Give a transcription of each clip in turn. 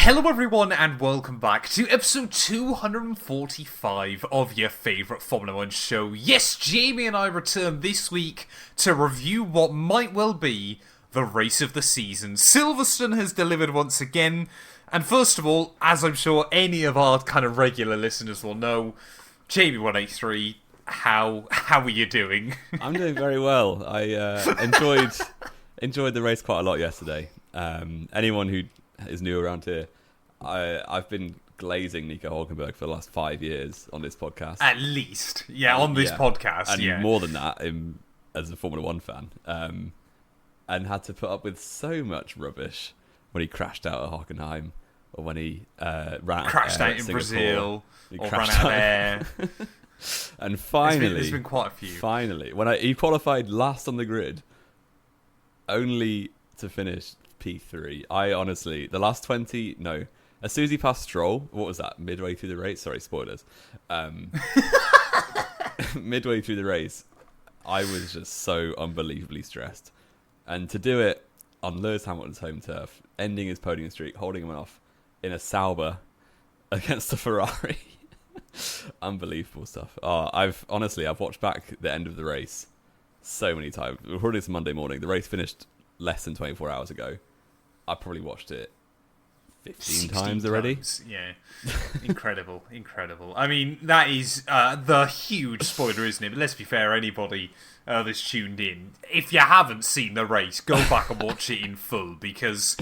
Hello everyone and welcome back to episode 245 of your favourite Formula 1 show. Yes, Jamie and I return this week to review what might well be the race of the season. Silverstone has delivered once again, and first of all, as I'm sure any of our kind of regular listeners will know, Jamie183, how are you doing? I'm doing very well. I enjoyed the race quite a lot yesterday. Anyone who is new around here, I've been glazing Nico Hulkenberg for the last 5 years on this podcast. At least, on this podcast, and more than that, as a Formula 1 fan, and had to put up with so much rubbish when he crashed out at Hockenheim, or when he crashed out in Brazil, or ran out of air. And finally, there's been quite a few. Finally, when he qualified last on the grid, only to finish P3. I honestly, the last 20, no. As soon as he passed Stroll, what was that? Midway through the race? Sorry, spoilers. Midway through the race, I was just so unbelievably stressed. And to do it on Lewis Hamilton's home turf, ending his podium streak, holding him off in a Sauber against a Ferrari. Unbelievable stuff. I've watched back the end of the race so many times. We're recording this Monday morning. The race finished less than 24 hours ago. I probably watched it 15 times already. Yeah. Incredible. I mean, that is the huge spoiler, isn't it? But let's be fair, anybody that's tuned in, if you haven't seen the race, go back and watch it in full, because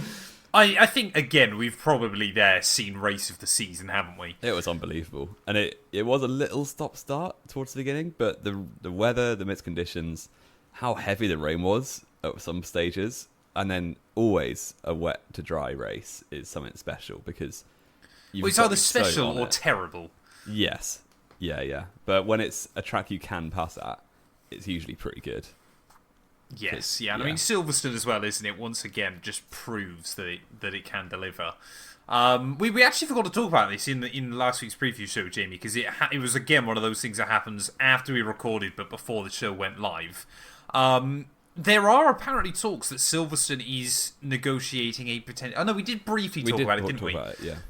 I think, again, we've probably seen race of the season, haven't we? It was unbelievable. And it was a little stop-start towards the beginning, but the weather, the mixed conditions, how heavy the rain was at some stages, and then always a wet to dry race is something special, because it's either special or terrible. Yes. Yeah. But when it's a track you can pass at, it's usually pretty good. Yes, yeah. And I mean, Silverstone as well, isn't it? Once again, just proves that it can deliver. We actually forgot to talk about this in last week's preview show, Jamie, because it was again one of those things that happens after we recorded but before the show went live. There are apparently talks that Silverstone is negotiating a potential... Oh, no, we did briefly talk about it, didn't we?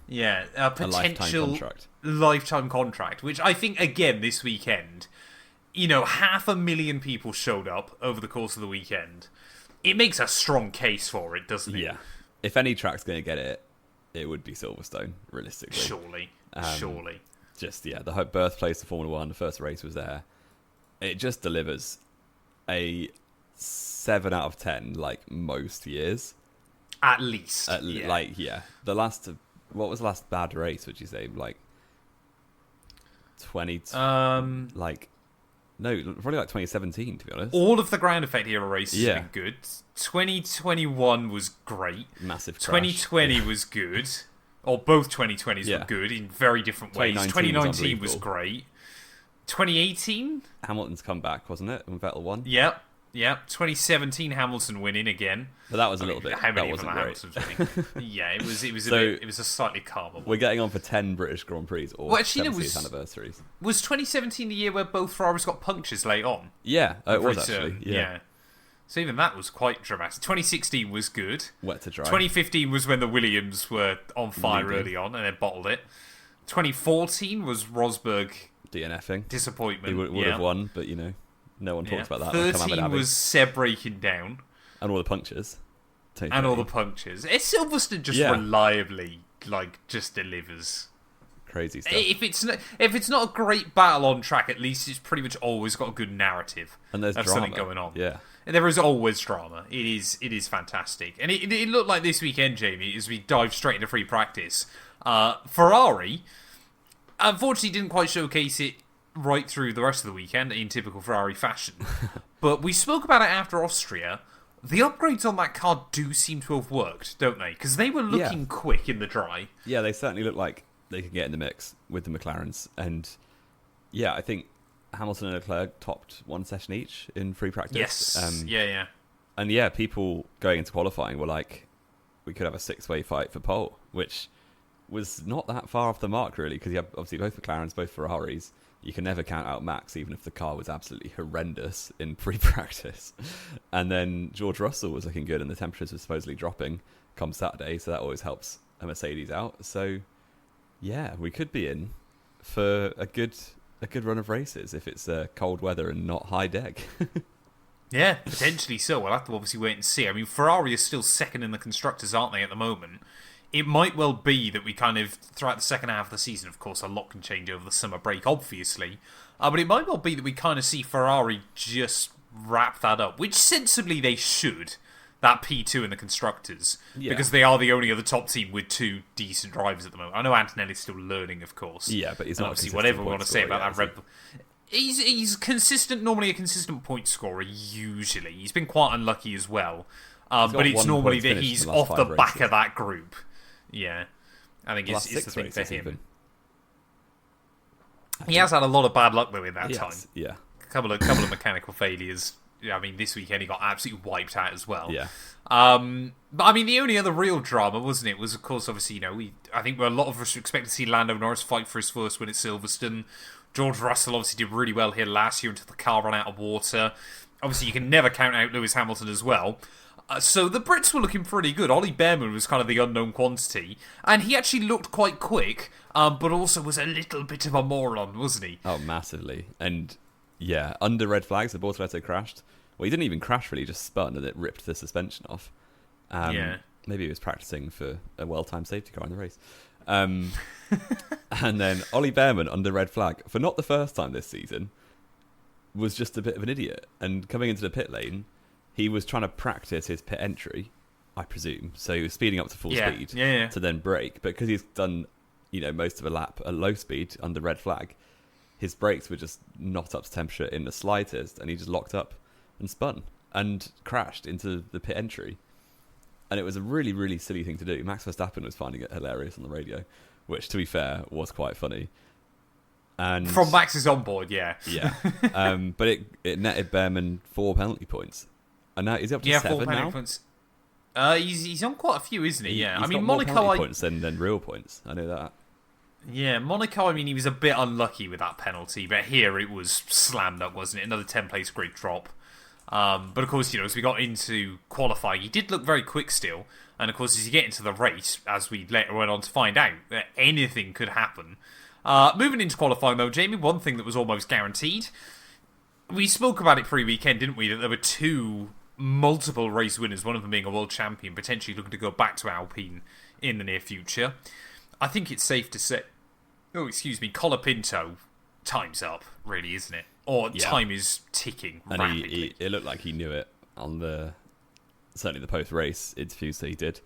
Yeah, a potential lifetime contract, which I think, again, this weekend, 500,000 people showed up over the course of the weekend. It makes a strong case for it, doesn't it? Yeah. If any track's going to get it, it would be Silverstone, realistically. Surely. Just, the birthplace of Formula 1, the first race was there. It just delivers a 7 out of 10, like most years. At least. The last... What was the last bad race, would you say? Like... 20... No, probably like 2017, to be honest. All of the ground effect era races have been good. 2021 was great. Massive crash. 2020 was good. Or both 2020s were good in very different ways. 2019 was great. 2018? Hamilton's comeback, wasn't it? When Vettel won? Yep. 2017 Hamilton winning again. But that was a little bit... How many that of them wasn't great. Hamilton's winning? Yeah, it was a slightly calmer one. We're getting on for 10 British Grand Prix or 70th anniversaries. Was 2017 the year where both Ferraris got punctures late on? Yeah, it was actually. Yeah. So even that was quite dramatic. 2016 was good. Wet to dry. 2015 was when the Williams were on fire early on and then bottled it. 2014 was Rosberg DNFing. Disappointment. He would have won, but no one talks about that. 13 was Seb breaking down. And all the punctures. Silverstone just reliably, just delivers. Crazy stuff. If it's not a great battle on track, at least it's pretty much always got a good narrative. And there's drama. Something going on. Yeah. And there is always drama. It is fantastic. And it looked like this weekend, Jamie, as we dive straight into free practice. Ferrari, unfortunately, didn't quite showcase it right through the rest of the weekend in typical Ferrari fashion. But we spoke about it after Austria. The upgrades on that car do seem to have worked, don't they? Because they were looking quick in the dry. Yeah, they certainly look like they could get in the mix with the McLarens. And I think Hamilton and Leclerc topped one session each in free practice. Yes. Yeah. And people going into qualifying were like, we could have a 6-way fight for pole, which was not that far off the mark, really, because you have obviously both McLarens, both Ferraris. You can never count out Max, even if the car was absolutely horrendous in pre-practice. And then George Russell was looking good, and the temperatures were supposedly dropping come Saturday, so that always helps a Mercedes out. So, yeah, we could be in for a good run of races if it's cold weather and not high deck. Yeah, potentially so. We'll have to obviously wait and see. I mean, Ferrari is still second in the constructors, aren't they, at the moment? It might well be that we kind of, throughout the second half of the season, of course, a lot can change over the summer break, obviously. But it might well be that we kind of see Ferrari just wrap that up, which sensibly they should, that P2 in the constructors, because they are the only other top team with two decent drivers at the moment. I know Antonelli's still learning, of course. Yeah, but he's not obviously whatever we want to say about that Red Bull. He's consistent, normally a consistent point scorer, usually. He's been quite unlucky as well. But it's normally that he's off the back of that group. Yeah. I think it's the thing for him. He has had a lot of bad luck, though, in that time. Yeah. A couple of mechanical failures. I mean, this weekend he got absolutely wiped out as well. Yeah. But I mean, the only other real drama, wasn't it, was of course, obviously, I think a lot of us expect to see Lando Norris fight for his first win at Silverstone. George Russell obviously did really well here last year until the car ran out of water. Obviously, you can never count out Lewis Hamilton as well. So the Brits were looking pretty good. Ollie Behrman was kind of the unknown quantity, and he actually looked quite quick, but also was a little bit of a moron, wasn't he? Oh, massively. And yeah, under red flags, the Bortoleto crashed. Well, he didn't even crash, really, he just spun and it ripped the suspension off. Maybe he was practicing for a well-timed safety car in the race. And then Ollie Behrman, under red flag, for not the first time this season, was just a bit of an idiot. And coming into the pit lane, he was trying to practice his pit entry, I presume. So he was speeding up to full speed to then brake. But because he's done, most of a lap at low speed under red flag, his brakes were just not up to temperature in the slightest, and he just locked up and spun and crashed into the pit entry. And it was a really, really silly thing to do. Max Verstappen was finding it hilarious on the radio, which, to be fair, was quite funny. And from Max's onboard, yeah. Yeah. But it netted Behrman 4 penalty points. And now he's up to 7 now. Points. He's on quite a few, isn't he? Yeah. I mean, Monaco more points than real points. I know that. Yeah, Monaco, I mean, he was a bit unlucky with that penalty, but here it was slammed up, wasn't it? Another 10-place grid drop. But of course, as we got into qualifying, he did look very quick still. And of course, as you get into the race, as we later went on to find out, that anything could happen. Moving into qualifying, though, Jamie, one thing that was almost guaranteed. We spoke about it pre-weekend, didn't we? That there were two multiple race winners, one of them being a world champion, potentially looking to go back to Alpine in the near future. I think it's safe to say, Colapinto, time's up, really, isn't it? Or time is ticking rapidly. And it looked like he knew it on certainly the post-race interviews that he did.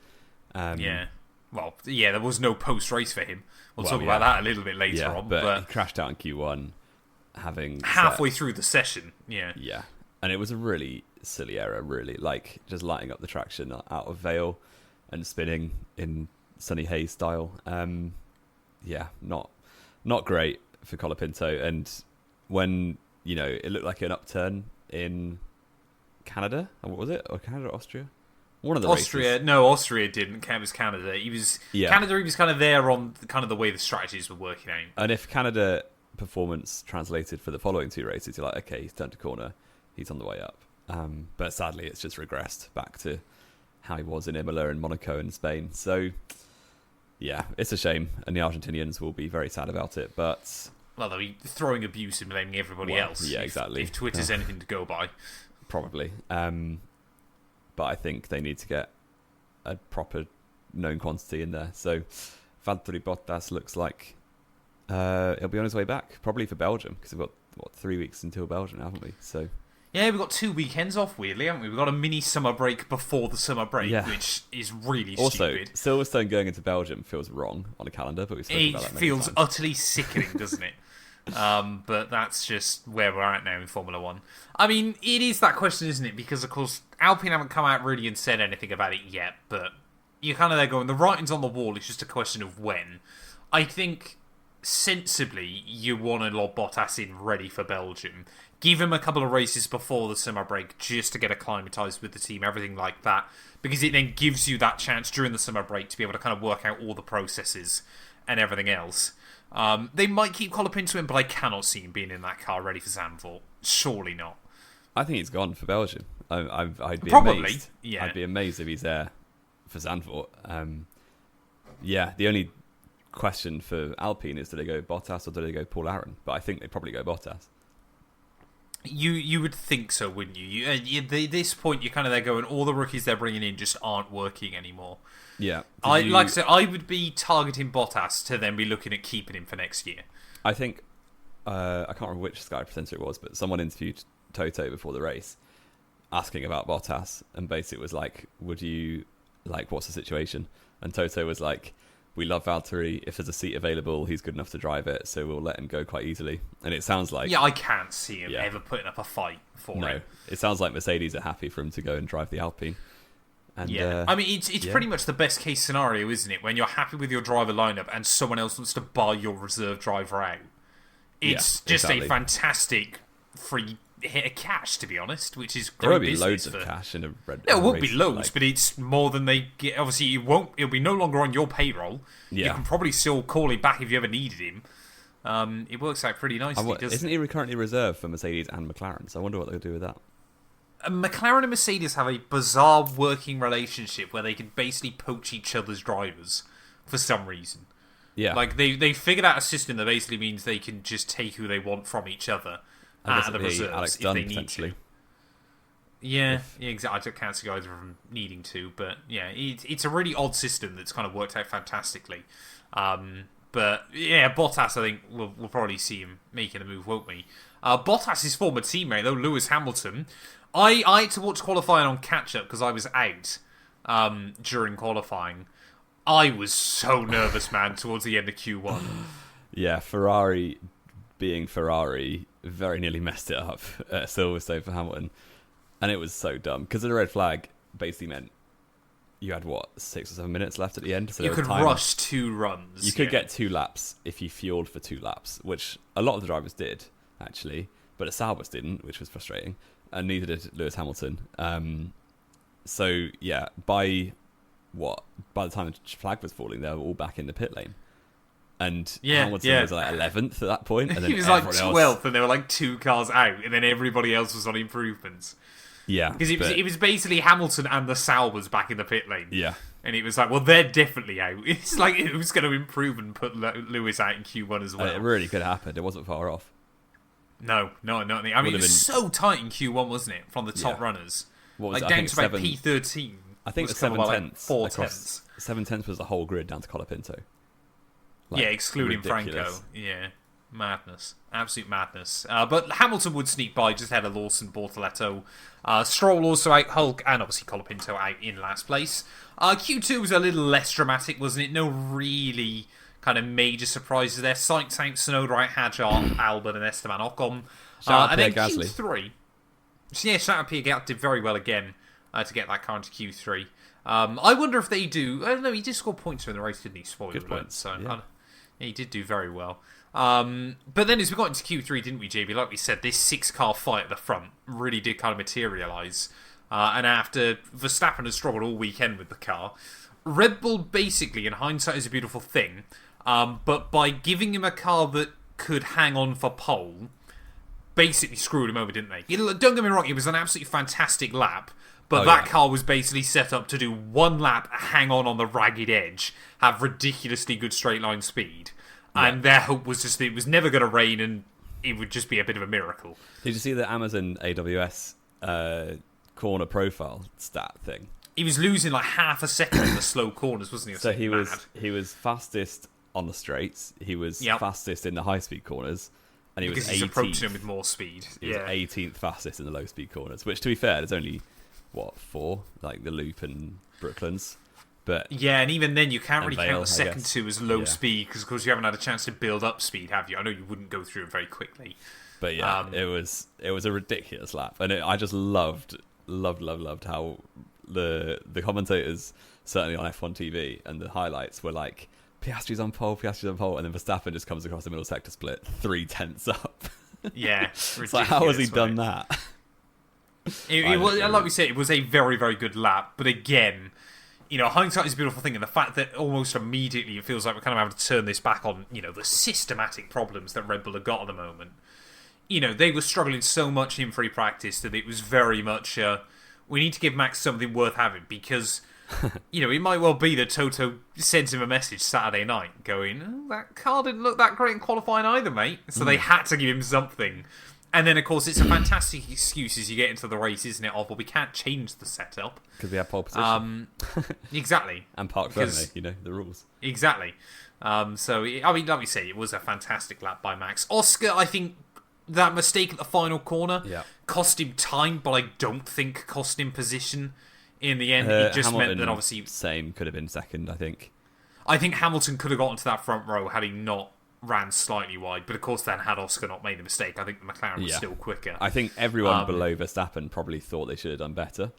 Well, there was no post-race for him. We'll talk about that a little bit later on. But he crashed out in Q1, having halfway through the session. Yeah. And it was a really silly error, really, like just lighting up the traction out of Vale and spinning in Sunny Hayes style. Not great for Colapinto. And when it looked like an upturn in Canada, or what was it, or Canada or Austria? One of the Austria. races. No, Austria didn't. It was Canada. Canada. He was kind of there on kind of the way the strategies were working out. And if Canada performance translated for the following two races, you're like, okay, he's turned a corner, he's on the way up. But sadly, it's just regressed back to how he was in Imola and Monaco and Spain. So, yeah, it's a shame, and the Argentinians will be very sad about it. But they'll be throwing abuse and blaming everybody else. Yeah, exactly. If Twitter's anything to go by, probably. But I think they need to get a proper known quantity in there. So Valtteri Bottas looks like he'll be on his way back, probably for Belgium, because we've got 3 weeks until Belgium, haven't we? So yeah, we've got 2 weekends off, weirdly, haven't we? We've got a mini summer break before the summer break, which is really stupid. Also, Silverstone going into Belgium feels wrong on a calendar, but we've spoken about that many feels times. Utterly sickening, doesn't it? But that's just where we're at now in Formula 1. I mean, it is that question, isn't it? Because, of course, Alpine haven't come out really and said anything about it yet, but you're kind of there going, the writing's on the wall, it's just a question of when. I think, sensibly, you want to lob Bottas in ready for Belgium. Give him a couple of races before the summer break just to get acclimatised with the team, everything like that, because it then gives you that chance during the summer break to be able to kind of work out all the processes and everything else. They might keep Colapinto in, but I cannot see him being in that car ready for Zandvoort. Surely not. I think he's gone for Belgium. I'd be probably amazed. Yeah, I'd be amazed if he's there for Zandvoort. Yeah, the only question for Alpine is, do they go Bottas or do they go Paul Aron? But I think they probably go Bottas. You would think so, wouldn't you? At this point, you're kind of there going, all the rookies they're bringing in just aren't working anymore. Yeah. Like I said, I would be targeting Bottas to then be looking at keeping him for next year. I think, I can't remember which Sky presenter it was, but someone interviewed Toto before the race asking about Bottas, and basically was like, would you, like, what's the situation? And Toto was like, we love Valtteri. If there's a seat available, he's good enough to drive it, so we'll let him go quite easily. And it sounds like... Yeah, I can't see him ever putting up a fight for it. No, it sounds like Mercedes are happy for him to go and drive the Alpine. And, I mean, it's pretty much the best case scenario, isn't it? When you're happy with your driver lineup and someone else wants to buy your reserve driver out. It's just a fantastic free hit of cash, to be honest, which is great. There won't be loads of cash in a red. There won't be loads, but it's more than they get. Obviously, it'll be no longer on your payroll. Yeah. You can probably still call him back if you ever needed him. It works out pretty nicely, doesn't Isn't he currently reserved for Mercedes and McLaren? So I wonder what they'll do with that. McLaren and Mercedes have a bizarre working relationship where they can basically poach each other's drivers for some reason. Yeah. Like, they figured out a system that basically means they can just take who they want from each other out of the reserves Alex if Dunn, they need to. Yeah, exactly. I can't see either of them needing to, but yeah, it's a really odd system that's kind of worked out fantastically. But yeah, Bottas, I think we'll probably see him making a move, won't we? Bottas' former teammate, though, Lewis Hamilton. I had to watch qualifying on catch-up because I was out during qualifying. I was so nervous, man, towards the end of Q1. Yeah, Ferrari being Ferrari very nearly messed it up at Silverstone for Hamilton. And it was so dumb. Because the red flag basically meant you had, 6 or 7 minutes left at the end? So you could rush 2 runs. You could get 2 laps if you fueled for 2 laps, which a lot of the drivers did, actually. But Saubers didn't, which was frustrating. And neither did Lewis Hamilton. So, yeah, by the time the flag was falling, they were all back in the pit lane. And Hamilton was like 11th at that point. And then he was like 12th, and there were like 2 cars out, and then everybody else was on improvements. Yeah. Because it was basically Hamilton and the Saubers back in the pit lane. Yeah. And it was like, well, they're definitely out. It's like, who's going to improve and put Lewis out in Q1 as well? It really could happen. It wasn't far off. No. I mean, it was so tight in Q1, wasn't it? From the top runners. What was like, down to about P13. I think the 7/10ths. 4/10. 7/10 was the whole grid down to Colapinto. Like, yeah, excluding ridiculous. Franco. Yeah, madness. Absolute madness. But Hamilton would sneak by just ahead of Lawson, Bortoletto. Stroll also out, Hulk, and obviously Colapinto out in last place. Q2 was a little less dramatic, wasn't it? No really kind of major surprises there. Sainz out, Tsunoda out, Hadjar, Albon, and Esteban Ocon. And then Gasly. Q3. Yeah, shout out Pierre Gasly, did very well again to get that car into Q3. I wonder if they do. I don't know, he did score points in the race, didn't he? Spoiler alert. So, yeah, he did do very well. But then as we got into Q3, didn't we, JB? Like we said, this 6-car fight at the front really did kind of materialise. And after Verstappen had struggled all weekend with the car, Red Bull basically, in hindsight, is a beautiful thing. But by giving him a car that could hang on for pole, basically screwed him over, didn't they? Don't get me wrong, it was an absolutely fantastic lap. But that car was basically set up to do 1 lap, hang on the ragged edge, have ridiculously good straight line speed. Yeah. And their hope was just that it was never going to rain and it would just be a bit of a miracle. Did you see the Amazon AWS corner profile stat thing? He was losing like half a second in the slow corners, wasn't he? So he was fastest on the straights. He was fastest in the high speed corners. And he was 18th. He's approaching him with more speed. He was 18th fastest in the low speed corners, which, to be fair, there's only... 4, like the Loop and Brooklands, but yeah, and even then you can't really count the second 2 as low speed because, of course, you haven't had a chance to build up speed, have you? I know you wouldn't go through it very quickly, but yeah, it was a ridiculous lap, and I just loved how the commentators, certainly on F1 TV, and the highlights were like Piastri's on pole, and then Verstappen just comes across the middle sector split 3/10 up. Yeah, it's like, how has he done that? It was, like we said, it was a very, very good lap. But again, hindsight is a beautiful thing. And the fact that almost immediately it feels like we're kind of having to turn this back on, the systematic problems that Red Bull have got at the moment. They were struggling so much in free practice that it was very much, we need to give Max something worth having. Because it might well be that Toto sent him a message Saturday night going, that car didn't look that great in qualifying either, mate. So they had to give him something. And then, of course, it's a fantastic excuse as you get into the race, isn't it? Well, we can't change the setup. Because we have pole position. Exactly. And park friendly, the rules. Exactly. Like we say, it was a fantastic lap by Max. Oscar, I think that mistake at the final corner cost him time, but I don't think cost him position in the end. It just Hamilton, meant that obviously... Same could have been second, I think. I think Hamilton could have gotten to that front row had he not ran slightly wide, but of course then had Oscar not made the mistake, I think the McLaren was still quicker. I think everyone below Verstappen probably thought they should have done better.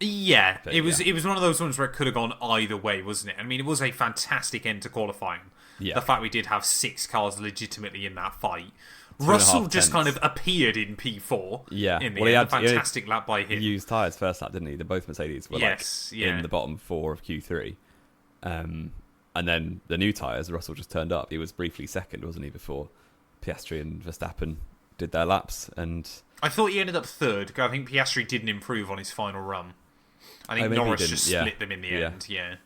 It was one of those ones where it could have gone either way, wasn't it? I mean, it was a fantastic end to qualifying. Yeah. The fact we did have 6 cars legitimately in that fight. Russell just kind of appeared in P4. Yeah, in the end. A fantastic lap by him. He used tyres first lap, didn't he? Both Mercedes were in the bottom 4 of Q3. And then the new tyres, Russell just turned up. He was briefly second, wasn't he, before Piastri and Verstappen did their laps. And I thought he ended up third. I think Piastri didn't improve on his final run. I think Norris just split them in the end. Yeah.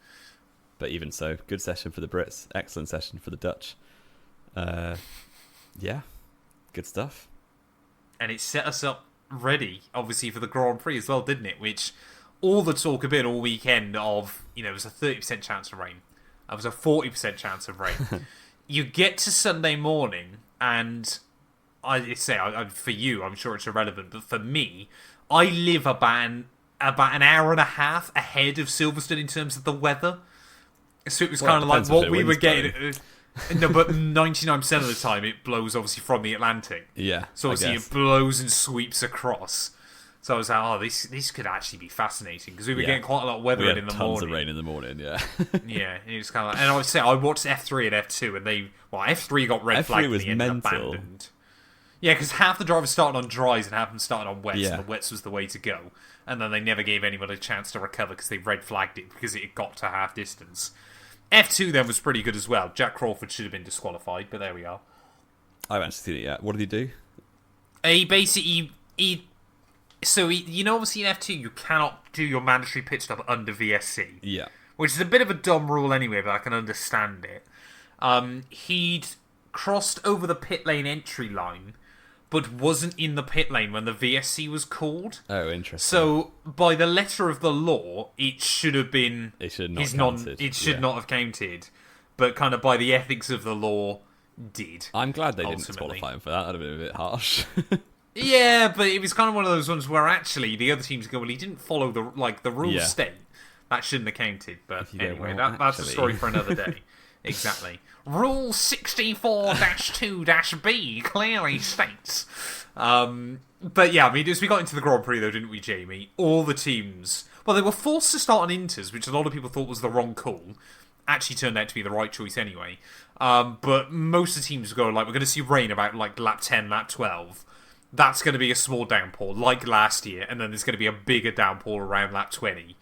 But even so, good session for the Brits. Excellent session for the Dutch. Good stuff. And it set us up ready, obviously, for the Grand Prix as well, didn't it? Which all the talk had been all weekend of, it was a 30% chance of rain. It was a 40% chance of rain. You get to Sunday morning, and for you, I'm sure it's irrelevant, but for me, I live about an hour and a half ahead of Silverstone in terms of the weather. So it was kind of like what we were getting. No, but 99% of the time it blows obviously from the Atlantic. Yeah. So obviously it blows and sweeps across. So I was like, this could actually be fascinating because we were getting quite a lot of weather in the morning. Tons of rain in the morning, yeah. Yeah, it was kind of like, and I would say I watched F3 and F2 and F3 got red flagged and they ended up abandoned. Yeah, because half the drivers started on dries and half them started on wets, and the wets was the way to go. And then they never gave anyone a chance to recover because they red flagged it because it got to half distance. F2 then was pretty good as well. Jack Crawford should have been disqualified, but there we are. I haven't seen it yet. What did he do? He basically... obviously in F2 you cannot do your mandatory pit stop under VSC. Yeah. Which is a bit of a dumb rule anyway, but I can understand it. He'd crossed over the pit lane entry line, but wasn't in the pit lane when the VSC was called. Oh, interesting. So, by the letter of the law, it should have been... It should not have counted. It should not have counted. But kind of by the ethics of the law, did. I'm glad they didn't disqualify him for that. That would have been a bit harsh. Yeah, but it was kind of one of those ones where actually the other teams go, well, he didn't follow the rules state. That shouldn't have counted. But anyway, that's a story for another day. Exactly. Rule 64-2-B clearly states. But yeah, I mean, as we got into the Grand Prix, though, didn't we, Jamie? All the teams... Well, they were forced to start on Inters, which a lot of people thought was the wrong call. Actually turned out to be the right choice anyway. But most of the teams go, we're going to see rain about, lap 10, lap 12. That's going to be a small downpour, like last year, and then there's going to be a bigger downpour around lap 20.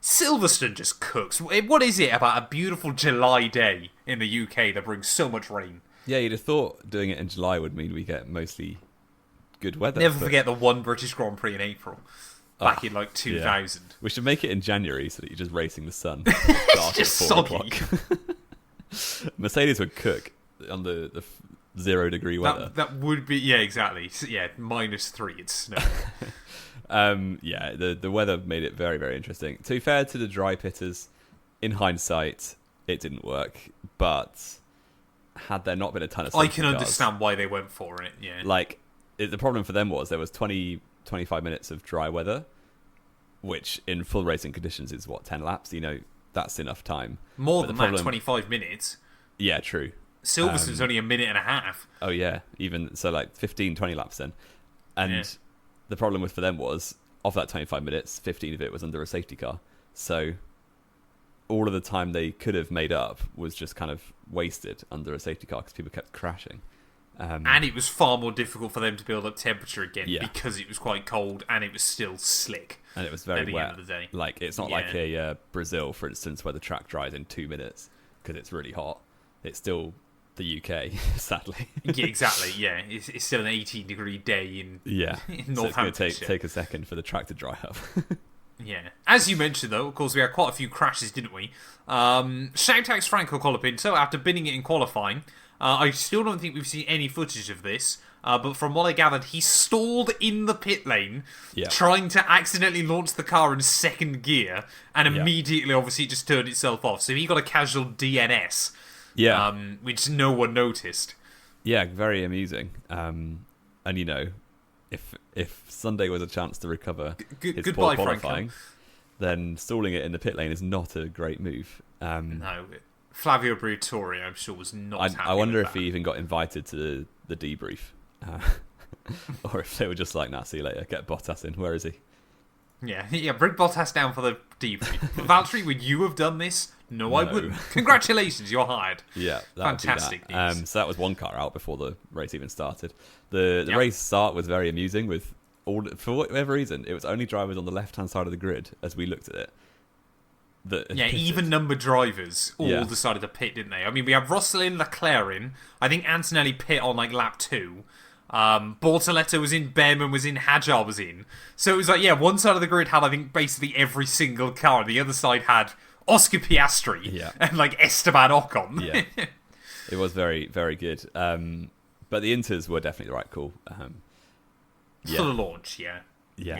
Silverstone just cooks. What is it about a beautiful July day in the UK that brings so much rain? Yeah, you'd have thought doing it in July would mean we get mostly good weather. Never forget the one British Grand Prix in April, back in 2000. Yeah. We should make it in January so that you're just racing the sun. It's just soggy. Mercedes would cook on the 0 degree weather. That would be, yeah, exactly. Yeah, -3, it's snow. The weather made it very, very interesting. To be fair to the dry pitters, in hindsight, it didn't work. But had there not been a ton of I can understand why they went for it, yeah. The problem for them was there was 25 minutes of dry weather, which in full racing conditions is, 10 laps? That's enough time. More than that, 25 minutes. Yeah, true. Silverstone's only a minute and a half. Oh, yeah. Even, 15, 20 laps then. And the problem for them was, of that 25 minutes, 15 of it was under a safety car. So all of the time they could have made up was just kind of wasted under a safety car because people kept crashing. And it was far more difficult for them to build up temperature again because it was quite cold and it was still slick. And it was very wet. End of the day. It's not like a Brazil, for instance, where the track dries in 2 minutes because it's really hot. It's still the UK, sadly. Yeah, exactly. Yeah, it's still an 18-degree day in Northamptonshire. It's going to take a second for the track to dry up. Yeah. As you mentioned, though, of course, we had quite a few crashes, didn't we? Shout out to Franco Colapinto after binning it in qualifying. I still don't think we've seen any footage of this, but from what I gathered, he stalled in the pit lane, trying to accidentally launch the car in second gear, and immediately, obviously, it just turned itself off. So he got a casual DNS, which no one noticed. Yeah, very amusing. And, you know, if Sunday was a chance to recover his poor qualifying, Franco, then stalling it in the pit lane is not a great move. No, Flavio Briatore, I'm sure, was not happy I wonder with if that. he even got invited to the debrief. Or if they were just like, nah, see you later, get Bottas in. Where is he? Yeah, bring Bottas down for the debrief. Valtteri, would you have done this? No, I wouldn't. Congratulations, you're hired. Yeah, fantastic news. So that was one car out before the race even started. The race start was very amusing with for whatever reason, it was only drivers on the left-hand side of the grid as we looked at it. Even numbered drivers all decided to pit, didn't they? I mean, we have Russell in, Leclerc in. I think Antonelli pit on lap 2. Bortoletto was in, Behrman was in, Hadjar was in. So it was one side of the grid had, I think, basically every single car. The other side had Oscar Piastri and Esteban Ocon. Yeah, it was very, very good. But the Inters were definitely the right call. For the launch, yeah,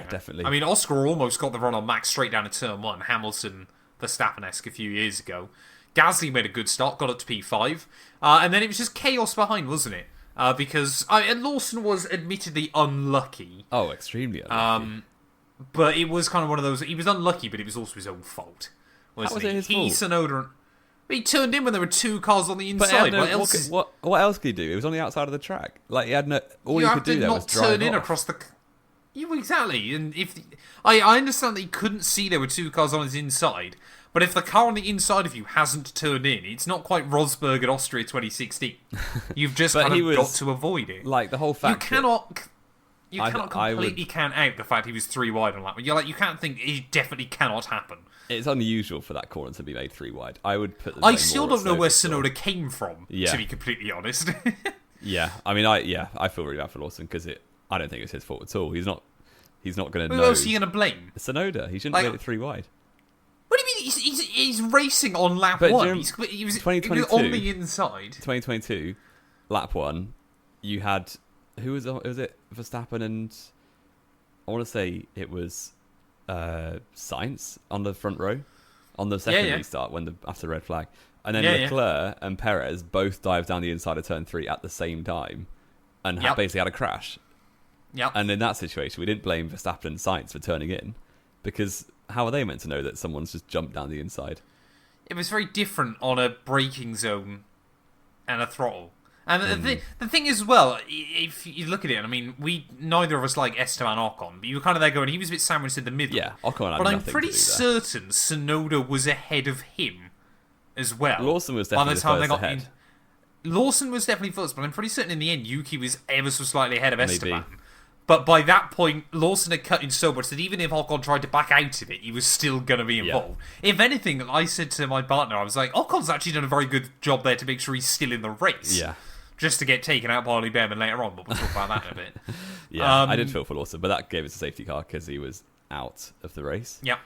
definitely. I mean, Oscar almost got the run on Max straight down to turn 1. Hamilton, Verstappen-esque a few years ago. Gasly made a good start, got up to P5. And then it was just chaos behind, wasn't it? Because Lawson was admittedly unlucky. Oh, extremely unlucky. But it was kind of one of those... He was unlucky, but it was also his own fault. How was it his fault? Tsunoda... He turned in when there were 2 cars on the inside. What else could he do? It was on the outside of the track. He had no... All he could do there was drive turn in across the... Exactly. And if I understand that he couldn't see there were 2 cars on his inside, but if the car on the inside of you hasn't turned in, it's not quite Rosberg at Austria 2016. You've just got to avoid it. The whole fact you cannot completely count out the fact he was 3 wide on that. You can't think it definitely cannot happen. It's unusual for that corner to be made 3 wide. I would put. I still don't know where Tsunoda came from. To be completely honest. Yeah, I mean, I feel really bad for Lawson because I don't think it's his fault at all. He's not going to know. Who else are you going to blame? Tsunoda. He shouldn't have made it 3 wide. What do you mean? He's racing on lap 1. He was on the inside. 2022, lap 1. You had was it Verstappen and I want to say it was Sainz on the front row on the second restart after the red flag, and then Leclerc and Perez both dived down the inside of turn 3 at the same time and basically had a crash. Yep. And in that situation, we didn't blame Verstappen and Sainz for turning in because how are they meant to know that someone's just jumped down the inside? It was very different on a braking zone and a throttle. And the thing is, well, if you look at it, I mean, neither of us like Esteban Ocon, but you were kind of there going, he was a bit sandwiched in the middle. Yeah, Ocon had but nothing I'm pretty to do certain Tsunoda was ahead of him as well. Lawson was definitely the first ahead. Lawson was definitely first, but I'm pretty certain in the end, Yuki was ever so slightly ahead of Esteban. But by that point, Lawson had cut in so much that even if Ocon tried to back out of it, he was still going to be involved. Yeah. If anything, I said to my partner, I was like, Ocon's actually done a very good job there to make sure he's still in the race. Yeah. Just to get taken out by Ollie Behrman later on, but we'll talk about that in a bit. Yeah, I did feel for Lawson, but that gave us a safety car because he was out of the race. Yep.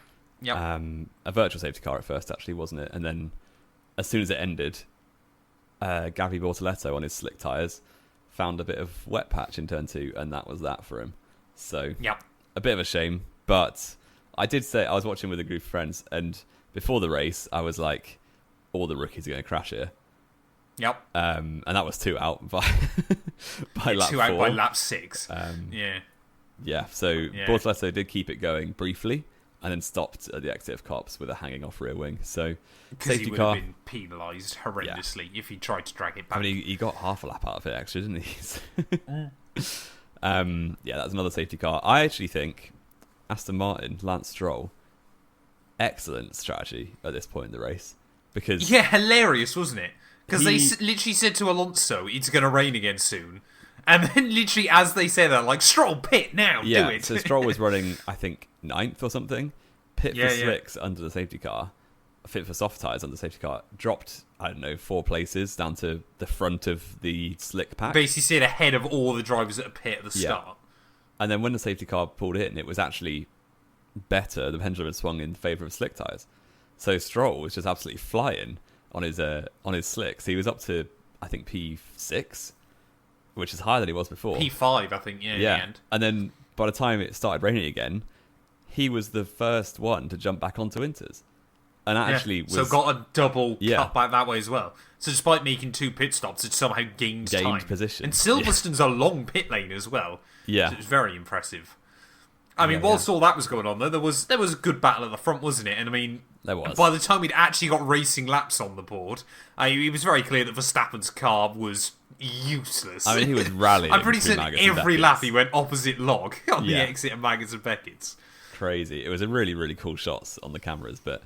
A virtual safety car at first, actually, wasn't it? And then as soon as it ended, Gavi Bortoletto on his slick tyres found a bit of wet patch in turn 2, and that was that for him. So, a bit of a shame. But I did say, I was watching with a group of friends, and before the race, I was like, all the rookies are going to crash here. Yep. And that was 2 out by lap 4. 2 out by lap 6. Yeah, so Bortoletto did keep it going briefly, and then stopped at the exit of Copse with a hanging off rear wing. So, safety car. Because he would have been penalised horrendously if he tried to drag it back. I mean, he got half a lap out of it, actually, didn't he? That's another safety car. I actually think Aston Martin, Lance Stroll, excellent strategy at this point in the race. Because hilarious, wasn't it? Because they literally said to Alonso, it's going to rain again soon. And then literally as they say that, like, Stroll, pit now, do it. So Stroll was running, I think, 9th or something. Pit for slicks under the safety car. Fit for soft tyres under the safety car. Dropped, 4 places down to the front of the slick pack. Basically stayed ahead of all the drivers at a pit at the start. And then when the safety car pulled in, it was actually better, the pendulum had swung in favour of slick tyres. So Stroll was just absolutely flying on his slicks. He was up to, I think, P6, which is higher than he was before. P5, I think, in the end. And then by the time it started raining again, he was the first one to jump back onto Inters. And that actually was... So got a double cut back that way as well. So despite making 2 pit stops, it somehow gained time. Position. And Silverstone's a long pit lane as well. Yeah. So it was very impressive. I mean, whilst all that was going on, though, there was a good battle at the front, wasn't it? And I mean, there was. By the time we'd actually got racing laps on the board, it was very clear that Verstappen's car was useless. I mean, he was rallying. I'm pretty certain every lap he went opposite log on the exit of Maggotts and Beckett's. Crazy. It was a really, really cool shots on the cameras, but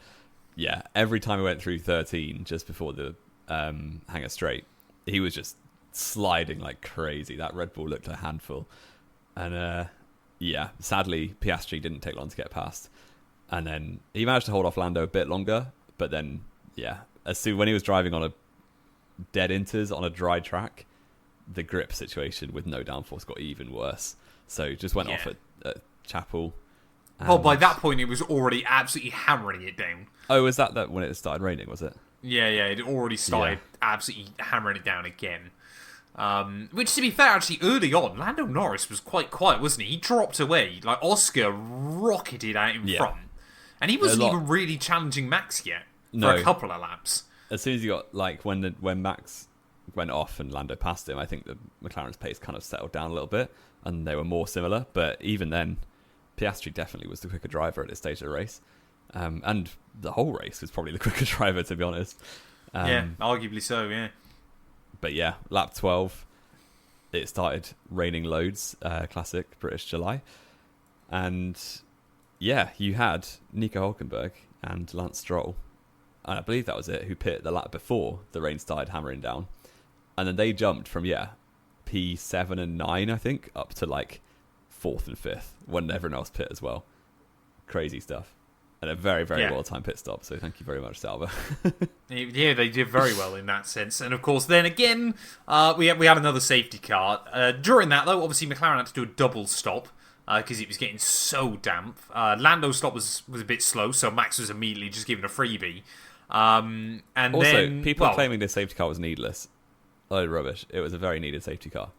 yeah, every time we went through 13, just before the hangar straight, he was just sliding like crazy. That Red Bull looked a handful. And sadly, Piastri didn't take long to get past. And then he managed to hold off Lando a bit longer, but then, when he was driving on a dead Inters on a dry track, the grip situation with no downforce got even worse. So just went off at Chapel. Well, by that point, it was already absolutely hammering it down. Oh, was that when it started raining, was it? Yeah, it already started absolutely hammering it down again. Which, to be fair, actually, early on, Lando Norris was quite quiet, wasn't he? He dropped away. Like, Oscar rocketed out in front. And he wasn't even really challenging Max yet for a couple of laps. As soon as he got, like, when Max went off and Lando passed him, I think the McLaren's pace kind of settled down a little bit, and they were more similar. But even then, Piastri definitely was the quicker driver at this stage of the race. And the whole race was probably the quicker driver, to be honest. Arguably so, yeah. But yeah, lap 12, it started raining loads, classic British July. And yeah, you had Nico Hulkenberg and Lance Stroll, and I believe that was it, who pit the lap before the rain started hammering down. And then they jumped from, P7 and 9, I think, up to like 4th and 5th when everyone else pit as well. Crazy stuff. And a very, very well-timed pit stop, so thank you very much, Sauber. Yeah, they did very well in that sense. And of course, then again, we had another safety car. During that, though, obviously McLaren had to do a double stop because it was getting so damp. Lando's stop was a bit slow, so Max was immediately just given a freebie. And also, then, people claiming this safety car was needless. Oh, rubbish. It was a very needed safety car.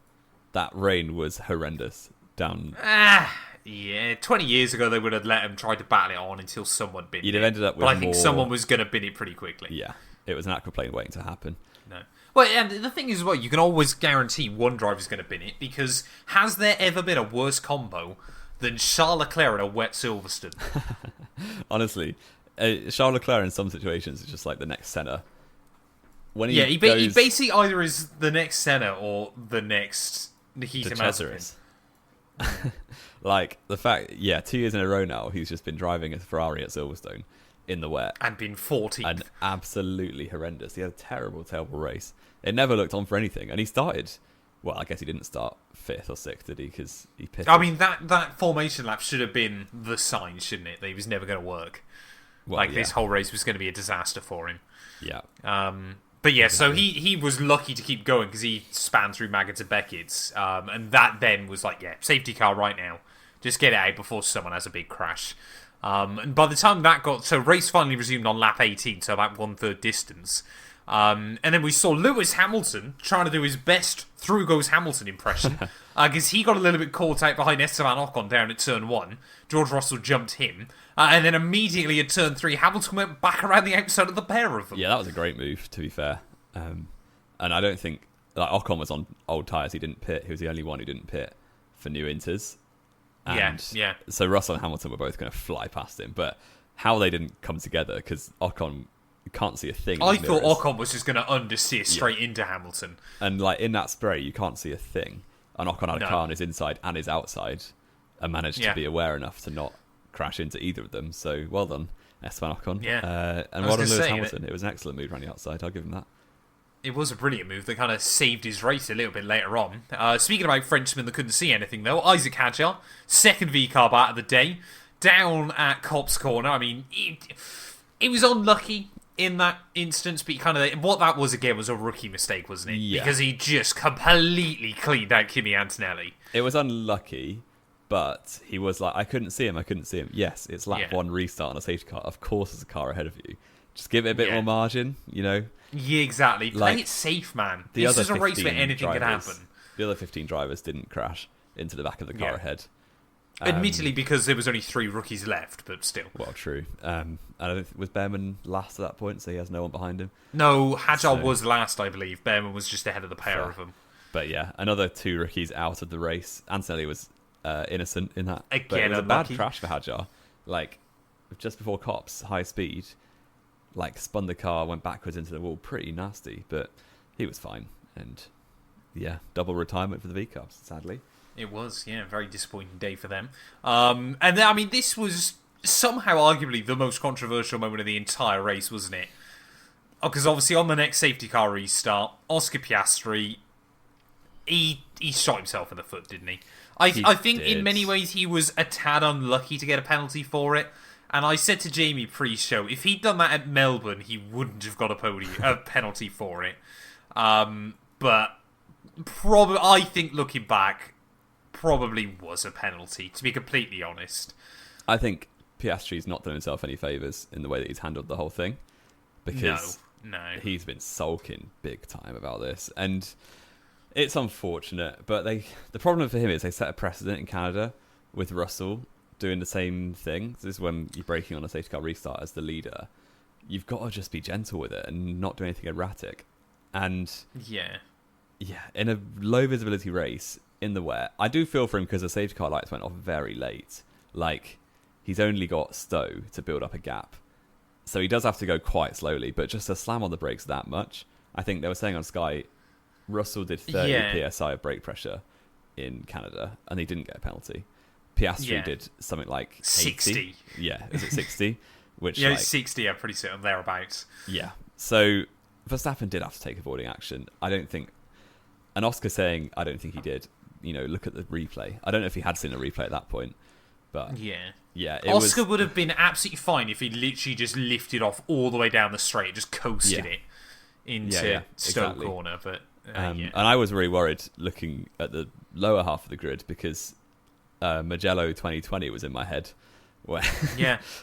That rain was horrendous down... Yeah, 20 years ago they would have let him try to battle it on until someone binned it. You'd have ended up with But I think someone was going to bin it pretty quickly. Yeah, it was an aqua plane waiting to happen. No. Well, and the thing is, you can always guarantee one driver's going to bin it, because has there ever been a worse combo than Charles Leclerc and a wet Silverstone? Honestly, Charles Leclerc in some situations is just like the next Senna. He basically either is the next Senna or the next Nikita Mazepin. Like, the fact, 2 years in a row now, he's just been driving a Ferrari at Silverstone in the wet. And been 14th. And absolutely horrendous. He had a terrible, terrible race. It never looked on for anything. And he started, well, I guess he didn't start 5th or 6th, did he? Because he pitted. I mean, that formation lap should have been the sign, shouldn't it? That he was never going to work. Well, this whole race was going to be a disaster for him. Yeah. But yeah, so he was lucky to keep going because he spanned through Maggotts and Beckett's. And that then was like, safety car right now. Just get it out before someone has a big crash. And by the time that so race finally resumed on lap 18, so about 1/3 distance. And then we saw Lewis Hamilton trying to do his best through goes Hamilton impression. Because he got a little bit caught out behind Esteban Ocon down at turn 1. George Russell jumped him. And then immediately at turn 3, Hamilton went back around the outside of the pair of them. Yeah, that was a great move, to be fair. And I don't think... Like, Ocon was on old tyres, he didn't pit. He was the only one who didn't pit for new Inters. And so Russell and Hamilton were both going to fly past him. But how they didn't come together, because Ocon... You can't see a thing. I thought Ocon was just going to understeer straight into Hamilton. And like in that spray, you can't see a thing. And Ocon had a car on his inside and his outside and managed to be aware enough to not crash into either of them. So well done, Esteban Ocon. Yeah. And well done, Lewis Hamilton. It was an excellent move around the outside. I'll give him that. It was a brilliant move that kind of saved his race a little bit later on. Speaking about Frenchmen that couldn't see anything, though, Isaac Hadjar, second V-carb out of the day, down at Copse Corner. I mean, it was unlucky in that instance, but what that was again was a rookie mistake, wasn't it? Yeah. Because he just completely cleaned out Kimi Antonelli. It was unlucky, But he was like, I couldn't see him. Yes, it's lap 1 restart on a safety car. Of course there's a car ahead of you. Just give it a bit more margin, Yeah, exactly. Play it safe, man. This is a race where anything can happen. The other 15 drivers didn't crash into the back of the car ahead. Admittedly, because there was only 3 rookies left, but still. Well, true. And I don't think, was Behrman last at that point, so he has no one behind him? No, Hadjar was last, I believe. Behrman was just ahead of the pair of them. But yeah, another 2 rookies out of the race. Antonelli was innocent in that. Again, but it was a unlucky. bad crash for Hadjar. Just before Copse, high speed, spun the car, went backwards into the wall. Pretty nasty, but he was fine. And yeah, double retirement for the V-Cubs, sadly. It was, very disappointing day for them. And then, I mean, this was somehow arguably the most controversial moment of the entire race, wasn't it? Because obviously on the next safety car restart, Oscar Piastri, he shot himself in the foot, didn't he? I think in many ways he was a tad unlucky to get a penalty for it. And I said to Jamie pre-show, if he'd done that at Melbourne, he wouldn't have got a penalty for it. But probably, I think looking back, probably was a penalty, to be completely honest. I think Piastri's not done himself any favours in the way that he's handled the whole thing. Because he's been sulking big time about this. And it's unfortunate, but the problem for him is they set a precedent in Canada with Russell doing the same thing. This is when you're braking on a safety car restart as the leader. You've got to just be gentle with it and not do anything erratic. And yeah, in a low visibility race in the wet, I do feel for him because the safety car lights went off very late. He's only got Stowe to build up a gap, so he does have to go quite slowly. But just to slam on the brakes that much, I think they were saying on Sky, Russell did 30 psi of brake pressure in Canada, and he didn't get a penalty. Piastri did something like 60. Yeah, is it 60? Which 60. I'm pretty certain thereabouts. Yeah. So Verstappen did have to take avoiding action. I don't think, and Oscar saying I don't think he did. Look at the replay. I don't know if he had seen a replay at that point, but Oscar would have been absolutely fine if he literally just lifted off all the way down the straight, just coasted it into Stoke corner. But and I was really worried looking at the lower half of the grid because Mugello 2020 was in my head, where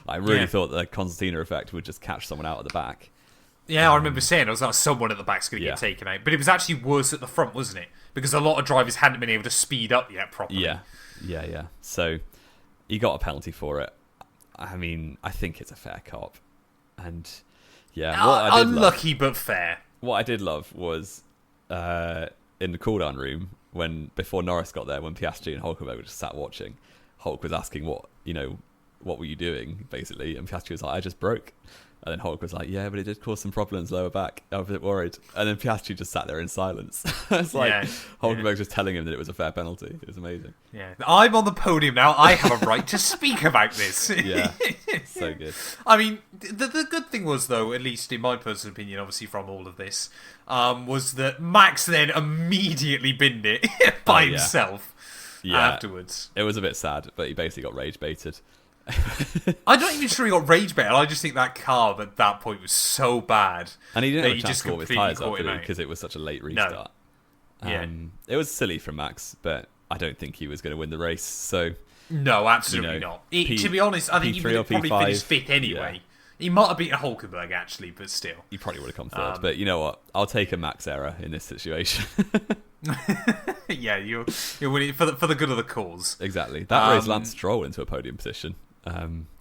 I really thought the concertina effect would just catch someone out at the back. Yeah, I remember saying, I was like, someone at the back's going to get taken out. But it was actually worse at the front, wasn't it? Because a lot of drivers hadn't been able to speed up yet properly. Yeah. So he got a penalty for it. I mean, I think it's a fair cop. And unlucky but fair. What I did love was in the cool-down room, before Norris got there, when Piastri and Hulkenberg were just sat watching, Hulk was asking what were you doing, basically, and Piastri was like, I just broke. And then Hulk was like, yeah, but it did cause some problems lower back. I was a bit worried. And then Piastri just sat there in silence. It's Hulkenberg just telling him that it was a fair penalty. It was amazing. Yeah, I'm on the podium now. I have a right to speak about this. Yeah, so good. I mean, the good thing was, though, at least in my personal opinion, obviously from all of this, was that Max then immediately binned it by himself afterwards. It was a bit sad, but he basically got rage baited. I'm not even sure he got rage baited. I just think that car at that point was so bad. And he didn't have a chance to warm his tyres up, because it was such a late restart. No. It was silly from Max, but I don't think he was going to win the race. So no, absolutely not. To be honest, I think he would have probably finished fifth anyway. Yeah. He might have beaten Hulkenberg, actually, but still. He probably would have come third. But you know what? I'll take a Max error in this situation. Yeah, you're winning for the good of the cause. Exactly. That raised Lance Stroll into a podium position.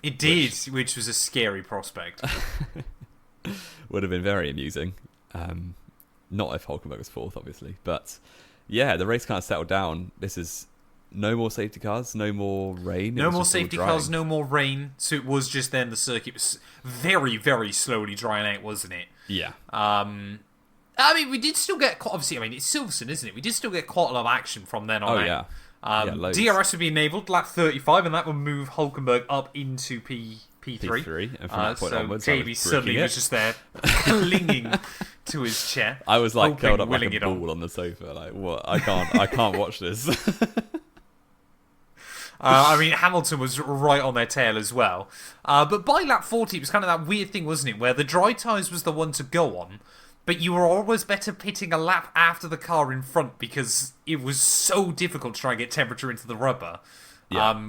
It did, which was a scary prospect. Would have been very amusing. Not if Hulkenberg was fourth, obviously. But yeah, the race kind of settled down. This is no more safety cars, no more rain. No more safety cars, no more rain. So it was just then the circuit was very, very slowly drying out, wasn't it? Yeah. I mean, we did still get, obviously, it's Silverstone, isn't it? We did still get quite a lot of action from then on out. DRS would be enabled, lap 35, and that would move Hulkenberg up into P3. P3, and from that point onwards, Davey suddenly was just there, clinging to his chair. I was curled up like a ball on the sofa. Like, what? I can't watch this. I mean, Hamilton was right on their tail as well. But by lap 40, it was kind of that weird thing, wasn't it? Where the dry tyres was the one to go on, but you were always better pitting a lap after the car in front because it was so difficult to try and get temperature into the rubber.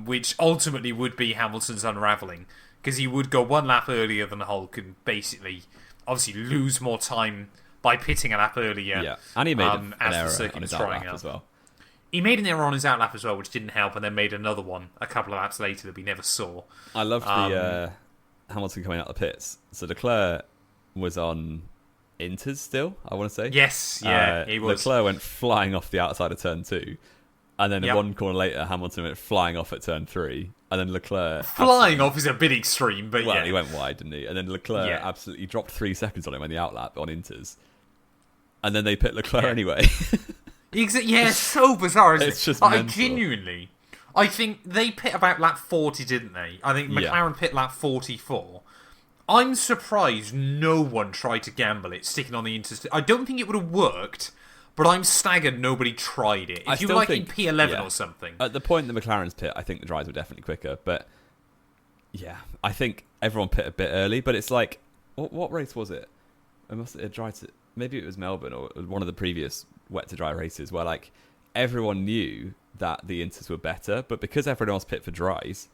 which ultimately would be Hamilton's unravelling, because he would go one lap earlier than Hulk and basically, obviously, lose more time by pitting a lap earlier. Yeah, and he made an error circuit on his was drying outlap out as well. He made an error on his outlap as well, which didn't help, and then made another one a couple of laps later that we never saw. I loved the Hamilton coming out of the pits. So Leclerc was on Inters still, I want to say. Yes, yeah, he was. Leclerc went flying off the outside of turn 2, and then one corner later, Hamilton went flying off at turn 3, and then Leclerc... Flying off is a bit extreme, but he went wide, didn't he? And then Leclerc absolutely dropped 3 seconds on him on the outlap on Inters. And then they pit Leclerc anyway. Yeah, it's so bizarre, isn't it? It's just mental. Genuinely, I think they pit about lap 40, didn't they? I think McLaren pit lap 44. I'm surprised no one tried to gamble it, sticking on the interstate. I don't think it would have worked, but I'm staggered nobody tried it. If you were like in P11 or something. At the point the McLaren's pit, I think the dries were definitely quicker. But yeah, I think everyone pit a bit early. But it's like, what race was it? Maybe it was Melbourne or one of the previous wet to dry races where like everyone knew that the inters were better, but because everyone else pit for dries,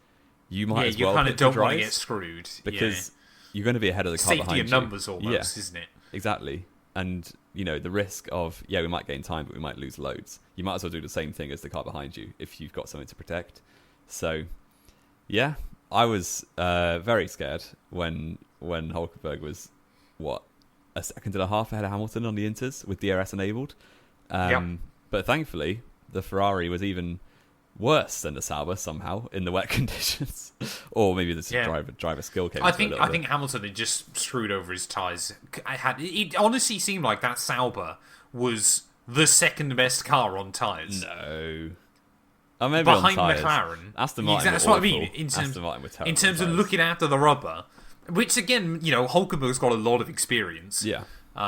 you might as well you kind of pit don't for want to dries get screwed because you're going to be ahead of the car behind you. Safety in numbers almost, isn't it? Exactly. And the risk of we might gain time, but we might lose loads. You might as well do the same thing as the car behind you if you've got something to protect. So yeah, I was very scared when Hulkenberg was a second and a half ahead of Hamilton on the inters with DRS enabled. But thankfully, the Ferrari was even worse than the Sauber somehow in the wet conditions. Or maybe the driver skill came. I think Hamilton had just screwed over his tyres. It honestly seemed like that Sauber was the second best car on tyres. No. Maybe behind on tyres. McLaren. Aston Martin that's what I mean. In terms of looking after the rubber, which again, Hulkenberg's got a lot of experience. Yeah.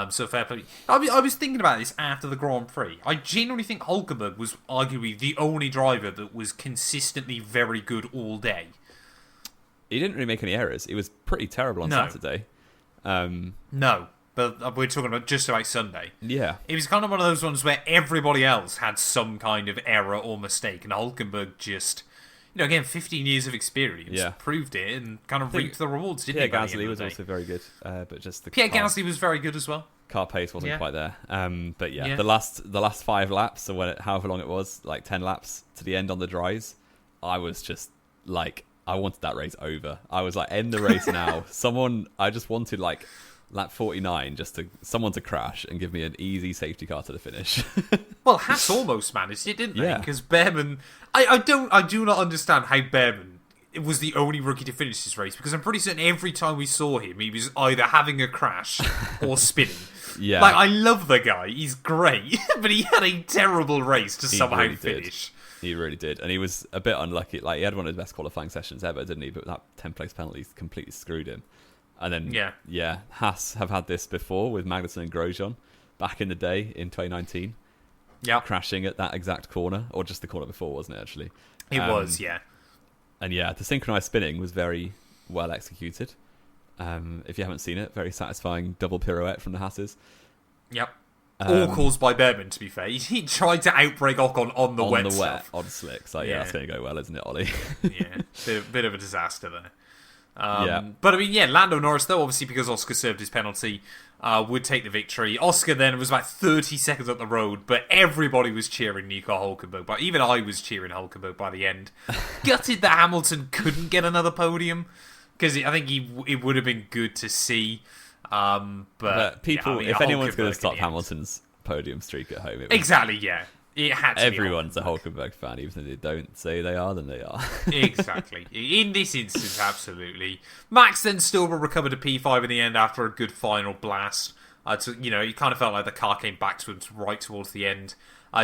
So fair play. I was thinking about this after the Grand Prix. I genuinely think Hulkenberg was arguably the only driver that was consistently very good all day. He didn't really make any errors. He was pretty terrible on Saturday. No, but we're talking about just about Sunday. Yeah. It was kind of one of those ones where everybody else had some kind of error or mistake, and Hulkenberg just... again, 15 years of experience proved it and kind of reaped the rewards, didn't he? Pierre Gasly was also very good, but just Pierre Gasly was very good as well. Car pace wasn't quite there. But the last 5 laps, or however long it was, like 10 laps to the end on the dries, I was just like, I wanted that race over. I was like, end the race now. I just wanted like lap 49, someone to crash and give me an easy safety car to the finish. Well, Haas almost managed it, didn't they? Because Behrman, I do not understand how Behrman was the only rookie to finish this race, because I'm pretty certain every time we saw him, he was either having a crash or spinning. Yeah, like I love the guy, he's great, but he had a terrible race to somehow finish. He really did, and he was a bit unlucky. Like, he had one of his best qualifying sessions ever, didn't he? But that 10th place penalty completely screwed him. And then, Haas have had this before with Magnussen and Grosjean back in the day in 2019. Yeah, crashing at that exact corner, or just the corner before, wasn't it? Actually, it was. Yeah, and the synchronized spinning was very well executed. If you haven't seen it, very satisfying double pirouette from the Haas's. Yep. All caused by Behrman, to be fair. He tried to outbrake Ocon on the wet stuff. On slicks. Like, that's going to go well, isn't it, Ollie? Bit of a disaster there. But I mean, Lando Norris, though, obviously because Oscar served his penalty, would take the victory. Oscar then was about 30 seconds up the road, but everybody was cheering Nico Hulkenberg. But even I was cheering Hulkenberg by the end. Gutted that Hamilton couldn't get another podium, because I think it would have been good to see. But people, if anyone's going to stop Hamilton's podium streak at home, exactly, it had to everyone's a Hulkenberg fan, even if they don't say they are, then they are. Exactly. In this instance, absolutely. Max then still recovered a P5 in the end after a good final blast. He kind of felt like the car came back to him right towards the end,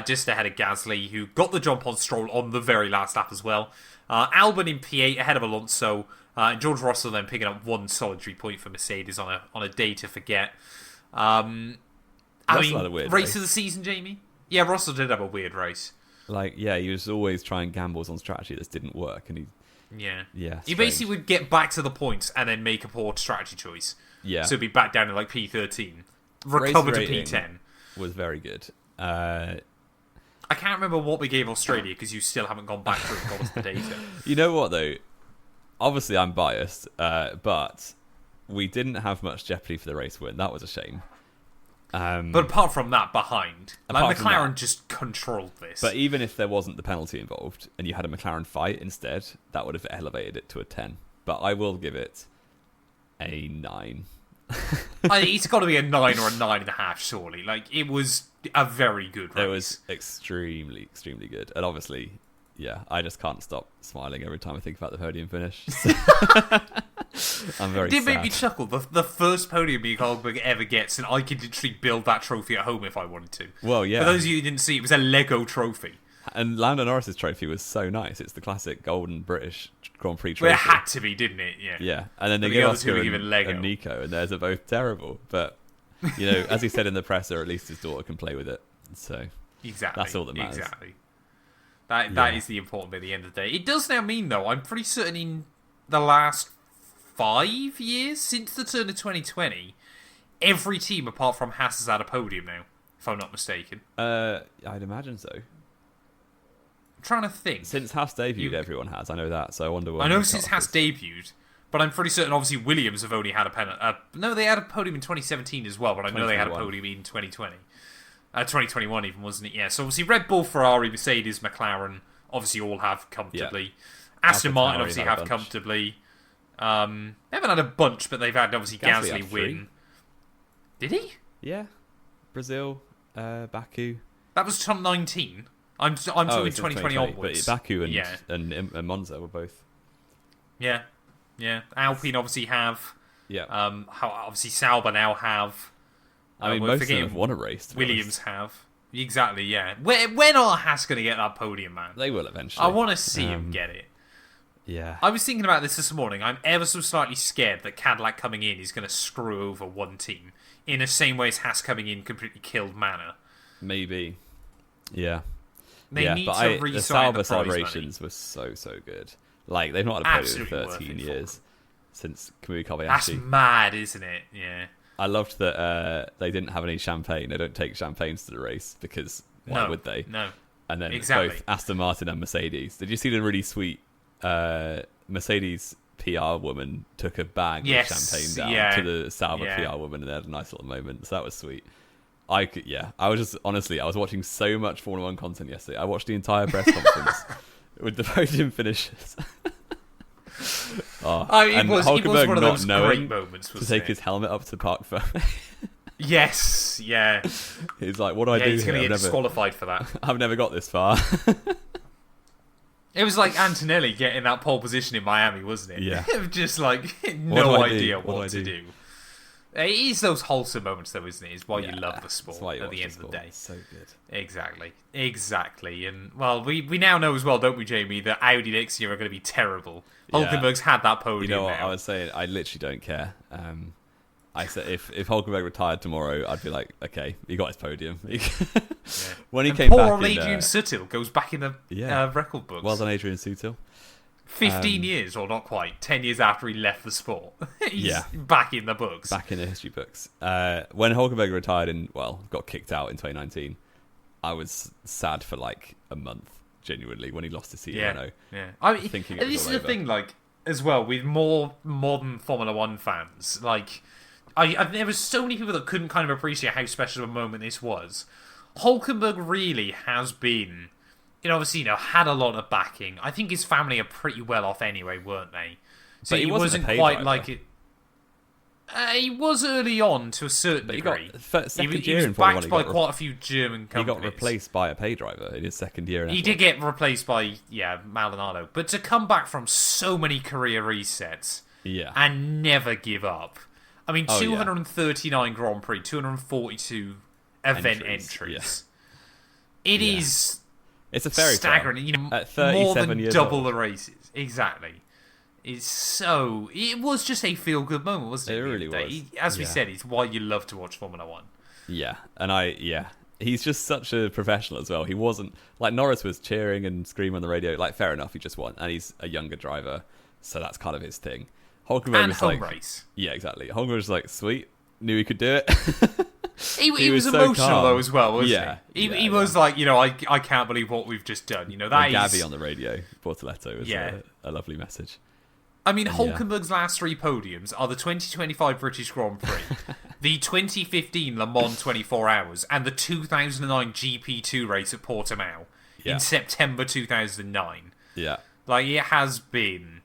just ahead of Gasly, who got the jump on Stroll on the very last lap as well. Albon in P8 ahead of Alonso. George Russell then picking up one solitary point for Mercedes on a day to forget. Race of the season, Jamie? Yeah, Russell did have a weird race. He was always trying gambles on strategy that didn't work, and he basically would get back to the points and then make a poor strategy choice. Yeah, so be back down to P13, recover to P10. Was very good. I can't remember what we gave Australia because you still haven't gone back through and got us the data. You know what though? Obviously, I'm biased, but we didn't have much jeopardy for the race win. That was a shame. But apart from that, behind, like McLaren that, just controlled this. But even if there wasn't the penalty involved and you had a McLaren fight instead, that would have elevated it to a 10. But I will give it a 9. It's got to be a 9 or a 9.5, surely. Like, it was a very good race. It was extremely, extremely good. And obviously, yeah, I just can't stop smiling every time I think about the podium finish. I'm very sad. It did make me chuckle. The first podium Nico Hulkenberg ever gets, and I could literally build that trophy at home if I wanted to. Well, yeah. For those of you who didn't see, it was a Lego trophy. And Lando Norris's trophy was so nice. It's the classic golden British Grand Prix trophy. Well, it had to be, didn't it? Yeah. Yeah. And then they the go other two were given Lego. and Nico, and theirs are both terrible. But, you know, as he said in the presser, at least his daughter can play with it. So exactly, that's all that matters. Exactly. That is the important bit at the end of the day. It does now mean, though, I'm pretty certain in the last 5 years, since the turn of 2020, every team apart from Haas has had a podium now, if I'm not mistaken. I'd imagine so. I'm trying to think. Since Haas debuted, everyone has. I know that, so I wonder when. I know since Haas debuted, but I'm pretty certain, obviously, Williams have only had no, they had a podium in 2017 as well, but I know they had a podium in 2020. 2021 even, wasn't it? Yeah, so obviously Red Bull, Ferrari, Mercedes, McLaren, obviously all have comfortably. Yeah. Aston Martin obviously have comfortably. They haven't had a bunch, but they've had, obviously, Gasly win. Did he? Yeah. Brazil, Baku. That was 2019. I'm talking 2020 onwards. But Baku and Monza were both. Yeah. Yeah. Alpine obviously have. Yeah. Obviously Sauber now have. I mean, most of them have won a race. Williams have. Exactly, yeah. When are Haas going to get that podium, man? They will eventually. I want to see him get it. Yeah. I was thinking about this morning. I'm ever so slightly scared that Cadillac coming in is going to screw over one team in the same way as Haas coming in completely killed Manor. Maybe. Yeah. They need to the Sauber celebrations were so good. Like, they've not had a podium in 13 years since Kamui Kobayashi. That's mad, isn't it? Yeah. I loved that they didn't have any champagne. They don't take champagnes to the race because why would they? No. And then both Aston Martin and Mercedes. Did you see the really sweet Mercedes PR woman took a bag of champagne down to the Sauber PR woman, and they had a nice little moment. So that was sweet. I was watching so much Formula 1 content yesterday. I watched the entire press conference with the podium finishes. It was one of those great moments, to take his helmet up to park for. Yes, yeah. He's like, what do I do he's here? He's going to get disqualified for that. I've never got this far. It was like Antonelli getting that pole position in Miami, wasn't it? Yeah. Just like, no idea what to do. It is those wholesome moments, though, isn't it? It's why you love the sport at the end of the day. It's so good. Exactly. And, well, we now know as well, don't we, Jamie, that Audi next year are going to be terrible. Hulkenberg's had that podium. You know what? Now. I was saying, I literally don't care. I said if Hulkenberg retired tomorrow, I'd be like, okay, he got his podium. When he came back, poor Adrian Sutil goes back in the record books. Well done, Adrian Sutil. 15 years, or not quite, 10 years after he left the sport. He's back in the books. Back in the history books. When Hulkenberg retired got kicked out in 2019, I was sad for like a month, genuinely, when he lost to seat in Renault. Yeah. I mean, thinking this is the thing, like, as well, with more modern Formula 1 fans, like, there was so many people that couldn't kind of appreciate how special a moment this was. Hulkenberg really has been, obviously, had a lot of backing. I think his family are pretty well off anyway, weren't they? So he wasn't quite driver. like it. He was early on to a certain degree. He was backed by quite a few German companies. He got replaced by a pay driver in his second year. He did get replaced by Maldonado, but to come back from so many career resets and never give up. I mean, 239 Grand Prix, 242 event entries. It is. It's a fairy staggering. At 37 more than years double old. the races. Exactly. It was just a feel-good moment, wasn't it? It really was. As we said, it's why you love to watch Formula 1. Yeah, and he's just such a professional as well. He wasn't, like, Norris was cheering and screaming on the radio, like, fair enough, he just won, and he's a younger driver, so that's kind of his thing. Hulkenberg and was home like, race. Yeah, exactly. Hulkenberg was like, sweet, knew he could do it. He was so emotional calm. though as well, wasn't he? He was like, I can't believe what we've just done. That is... Gabby on the radio, Bortoletto, was a lovely message. I mean, Hulkenberg's last 3 podiums are the 2025 British Grand Prix, the 2015 Le Mans 24 Hours, and the 2009 GP2 race at Portimao in September 2009. Yeah. Like, it has been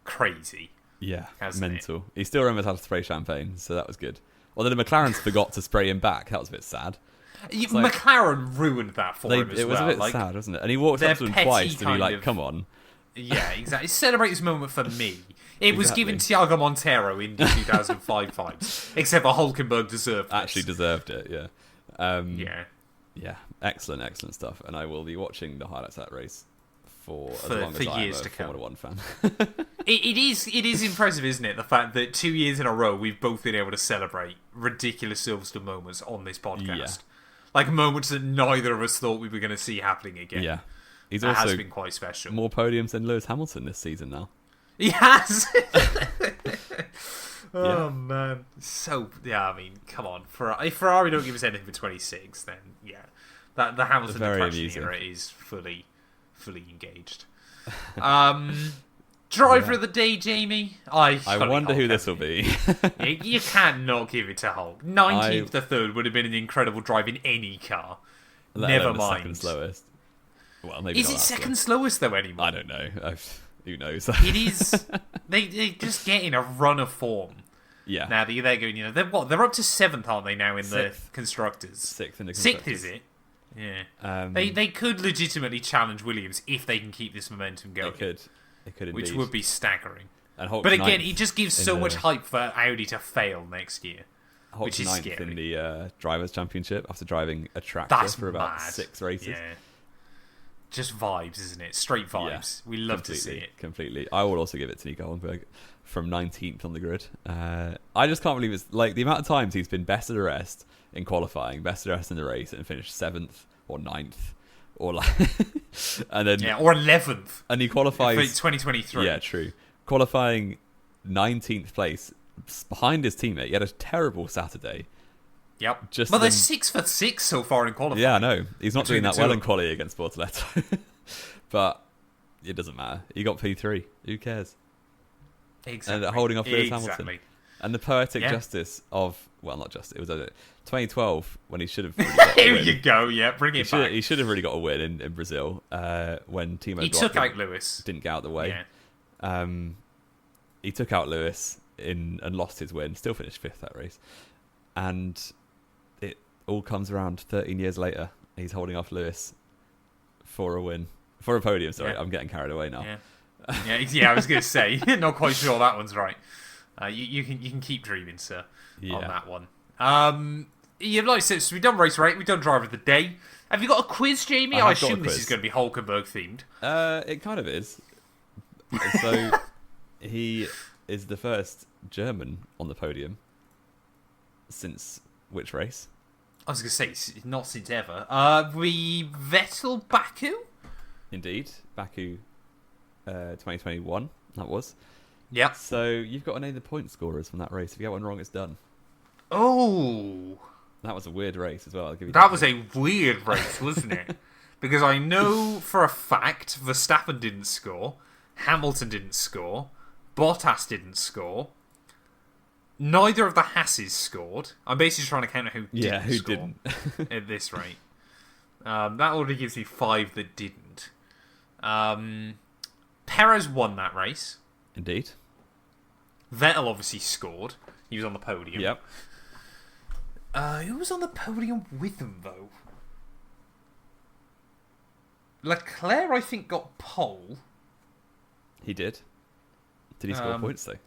crazy. Yeah, mental. He still remembers how to spray champagne, so that was good. Although the McLarens forgot to spray him back, that was a bit sad. McLaren ruined that for him as well. It was a bit sad, wasn't it? And he walked up to him twice to be like, come on. Yeah, exactly. Celebrate this moment for me. It was given Thiago Montero in the 2005 vibes, except for Hulkenberg deserved it. Actually deserved it, yeah. Yeah, excellent stuff. And I will be watching the highlights of that race for as long as I am a Formula 1 fan. It is impressive, isn't it? The fact that 2 years in a row we've both been able to celebrate ridiculous Silverstone moments on this podcast. Yeah. Like moments that neither of us thought we were going to see happening again. Yeah. That also has been quite special. More podiums than Lewis Hamilton this season now. He has! Oh, man. So, I mean, come on. If Ferrari don't give us anything for 26, then, the Hamilton depression era is fully engaged. Driver of the day, Jamie. I wonder who this will be. You can't not give it to Hulk. 19th to 3rd would have been an incredible drive in any car. Never mind. Second slowest. Well, maybe is it second slowest though anymore? I don't know. Who knows? It is. They just get in a run of form. Yeah. Now they're going. They're up to 7th, aren't they now in the constructors? 6th in the constructors. 6th is it? Yeah. They could legitimately challenge Williams if they can keep this momentum going. They could indeed. Which would be staggering. And but again, it just gives so much hype for Audi to fail next year. Which is ninth scary. In the Drivers' Championship after driving a tractor for about 6 races. Yeah. Just vibes, isn't it? Straight vibes. We love to see it. Completely. I will also give it to Nico Hulkenberg from 19th on the grid. I just can't believe it's like the amount of times he's been best of the rest in qualifying, best of the rest in the race, and finished 7th or 9th. Or like, and then or 11th. And he qualifies for 2023. Yeah, true. Qualifying 19th place behind his teammate. He had a terrible Saturday. Yep. They're 6 for 6 so far in qualifying. Yeah, I know. He's not doing that well in quali against Bortoletto. But it doesn't matter. He got P3. Who cares? Exactly. And holding off Lewis Hamilton. And the poetic justice of... Well, not justice. It was 2012 when he should have really got a Here win. you go, bring it back. He should have really got a win in Brazil when Timo He took out Lewis. Didn't get out of the way. Yeah. He took out Lewis and lost his win. Still finished 5th that race. And it all comes around 13 years later. He's holding off Lewis for a win. For a podium, sorry. I'm getting carried away now. I was going to say. Not quite sure that one's right. You can keep dreaming, sir, on that one. Like I said, so we've done race rate, we've done driver of the day. Have you got a quiz, Jamie? I assume this is going to be Hulkenberg themed. It kind of is. So he is the first German on the podium since which race? I was going to say not since ever. Vettel Baku. Indeed, Baku, 2021. That was. Yeah. So you've got to name the point scorers from that race. If you get one wrong, it's done. Oh. That was a weird race as well. I'll give you that was a weird race, wasn't it? Because I know for a fact Verstappen didn't score, Hamilton didn't score, Bottas didn't score, neither of the Hasses scored. I'm basically trying to count who didn't score at this rate. That already gives me 5 that didn't. Perez won that race. Indeed. Vettel obviously scored. He was on the podium. Yep. Who was on the podium with them, though? Leclerc, I think, got pole. He did. Did he score points, though?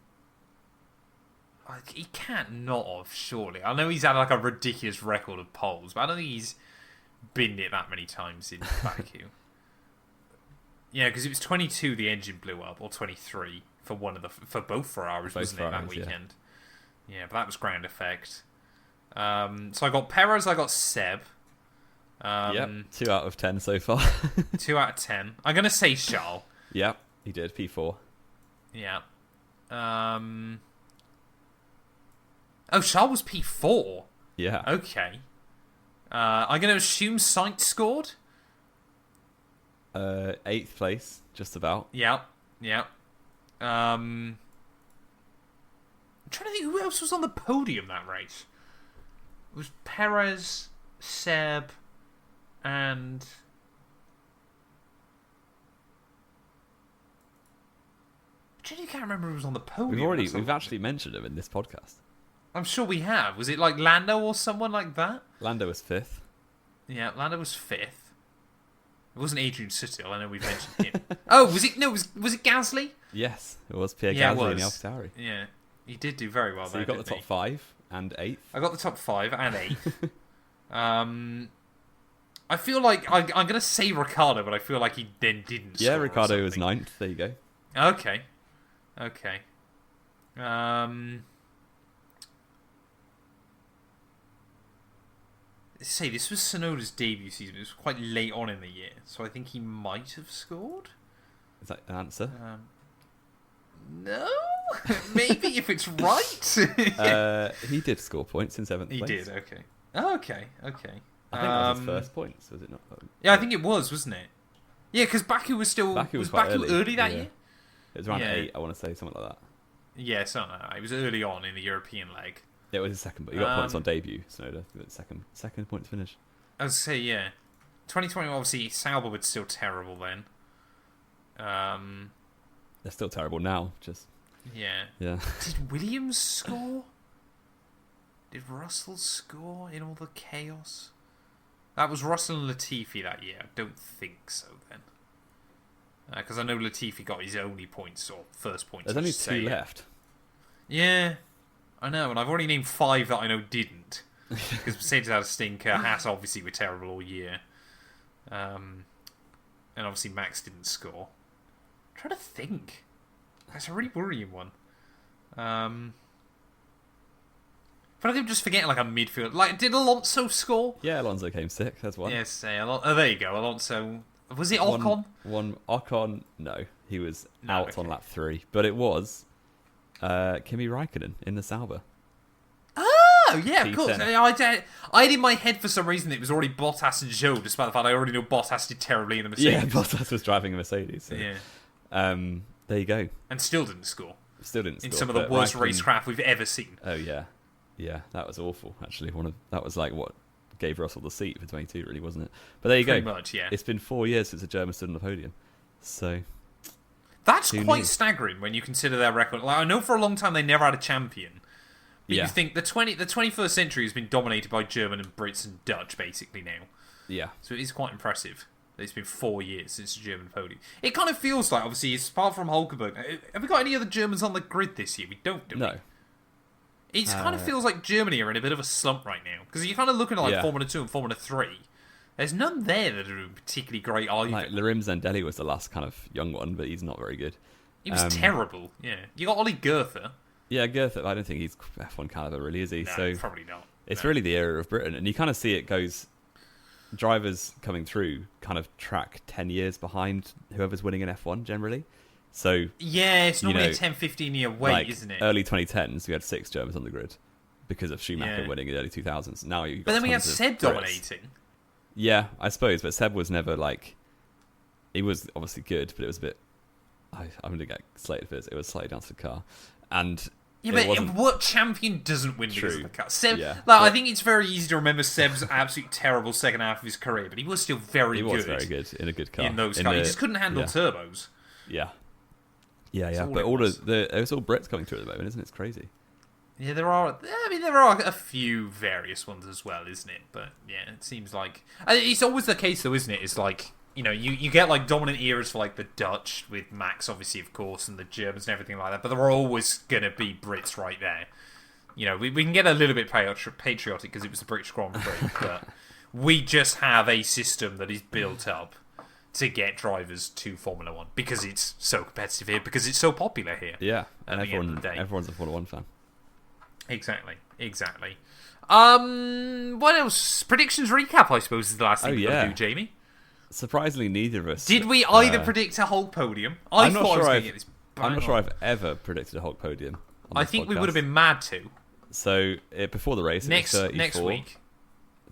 He can't not have, surely. I know he's had like a ridiculous record of poles, but I don't think he's binned it that many times in Baku. Yeah, because it was 22 the engine blew up, or 23 for both Ferraris, wasn't it, that weekend? Yeah, but that was ground effect. So I got Perez, I got Seb. Yep, 2 out of 10 so far. 2 out of 10. I'm going to say Charles. Yep, he did, P4. Yeah. Oh, Charles was P4. Yeah. Okay. I'm going to assume Sainz scored. 8th place, just about. Yeah. I'm trying to think who else was on the podium that race. It was Perez, Seb, and... I genuinely can't remember who was on the podium. We've actually mentioned him in this podcast. I'm sure we have. Was it like Lando or someone like that? Lando was 5th. Yeah, Lando was 5th. It wasn't Adrian Sutil. I know we mentioned him. Oh, was it? No, was it Gasly? Yes, it was Pierre Gasly in the AlphaTauri. Yeah, he did do very well. So you got the top 5 and 8th. I got the top 5 and 8th. I feel like I'm going to say Ricciardo, but I feel like he then didn't. Yeah, Ricciardo was 9th. There you go. Okay. Say this was Tsunoda's debut season. It was quite late on in the year, so I think he might have scored. Is that an answer? No, maybe if it's right. He did score points in 7th place. He did. Okay. I think that was his first points, was it not? Yeah, I think it was, wasn't it? Yeah, because Baku was still Baku early that year. It was around 8, I want to say, something like that. Yeah, something like that. It was early on in the European leg. It was his second, but he got points on debut. Tsunoda, second points finish. I was say 2020 obviously Sauber was still terrible then. They're still terrible now. Just yeah. Did Williams score? Did Russell score in all the chaos? That was Russell and Latifi that year. I don't think so then. Because I know Latifi got his only points or first points. There's only 2 left. Yeah. I know, and I've already named 5 that I know didn't. Because Mercedes had a stinker, Haas obviously were terrible all year. And obviously Max didn't score. I'm trying to think. That's a really worrying one. But I think I'm just forgetting like a midfield. Like, did Alonso score? Yeah, Alonso came 6th, that's one. Yes, there you go, Alonso. Was it Ocon? Ocon, no. He was out on lap 3. But it was... Kimi Raikkonen in the Sauber. Oh, yeah, of course. I had in my head for some reason it was already Bottas and Zhou, despite the fact I already knew Bottas did terribly in the Mercedes. Yeah, Bottas was driving a Mercedes. So. Yeah. There you go. And still didn't score. In some of the worst racecraft we've ever seen. Oh, yeah. Yeah, that was awful, actually. That was like what gave Russell the seat for 22, really, wasn't it? But there you go. Pretty much, yeah. It's been 4 years since a German stood on the podium. So... That's quite staggering when you consider their record. Like, I know for a long time they never had a champion. But you think the 21st century has been dominated by German and Brits and Dutch, basically, now. Yeah. So it is quite impressive that it's been 4 years since the German podium. It kind of feels like, obviously, apart from Hulkenberg, have we got any other Germans on the grid this year? We don't, do we? No. It kind of feels like Germany are in a bit of a slump right now. Because you're kind of looking at like Formula 2 and Formula 3. There's none there that are doing particularly great either. Like Larim Zendelli was the last kind of young one, but he's not very good. He was terrible, yeah. You got Ollie Goethe. Yeah, Goethe, I don't think he's F1 caliber, really, is he? No, so probably not. It's really the era of Britain, and you kind of see it goes... Drivers coming through kind of track 10 years behind whoever's winning an F1, generally. So yeah, it's normally a 10, 15 year wait, like isn't it? Early 2010s, we had 6 Germans on the grid because of Schumacher winning in the early 2000s. Now you, but then we had Seb dominating. Yeah, I suppose, but Seb was never like... He was obviously good, but it was a bit... I'm going to get slated for this. It was slightly down to the car. And yeah, but what champion doesn't win because of the car? Seb, I think it's very easy to remember Seb's absolute terrible second half of his career, but he was still very good. He was very good in a good car. In those cars. He just couldn't handle turbos. Yeah. Yeah. But it's all Brits coming through at the moment, isn't it? It's crazy. Yeah, there are a few various ones as well, isn't it? But yeah, it seems like it's always the case, though, isn't it? It's like you get like dominant eras for like the Dutch with Max, obviously, of course, and the Germans and everything like that. But there are always gonna be Brits right there. We can get a little bit patriotic because it was the British Grand Prix, but we just have a system that is built up to get drivers to Formula 1 because it's so competitive here, because it's so popular here. Yeah, and everyone's a Formula 1 fan. Exactly. What else? Predictions recap, I suppose, is the last thing we've got to do, Jamie. Surprisingly, neither of us. Did we either predict a Hulk podium? I'm not sure I've ever predicted a Hulk podium. I think we would have been mad to. So before the race, next it was 34, next week,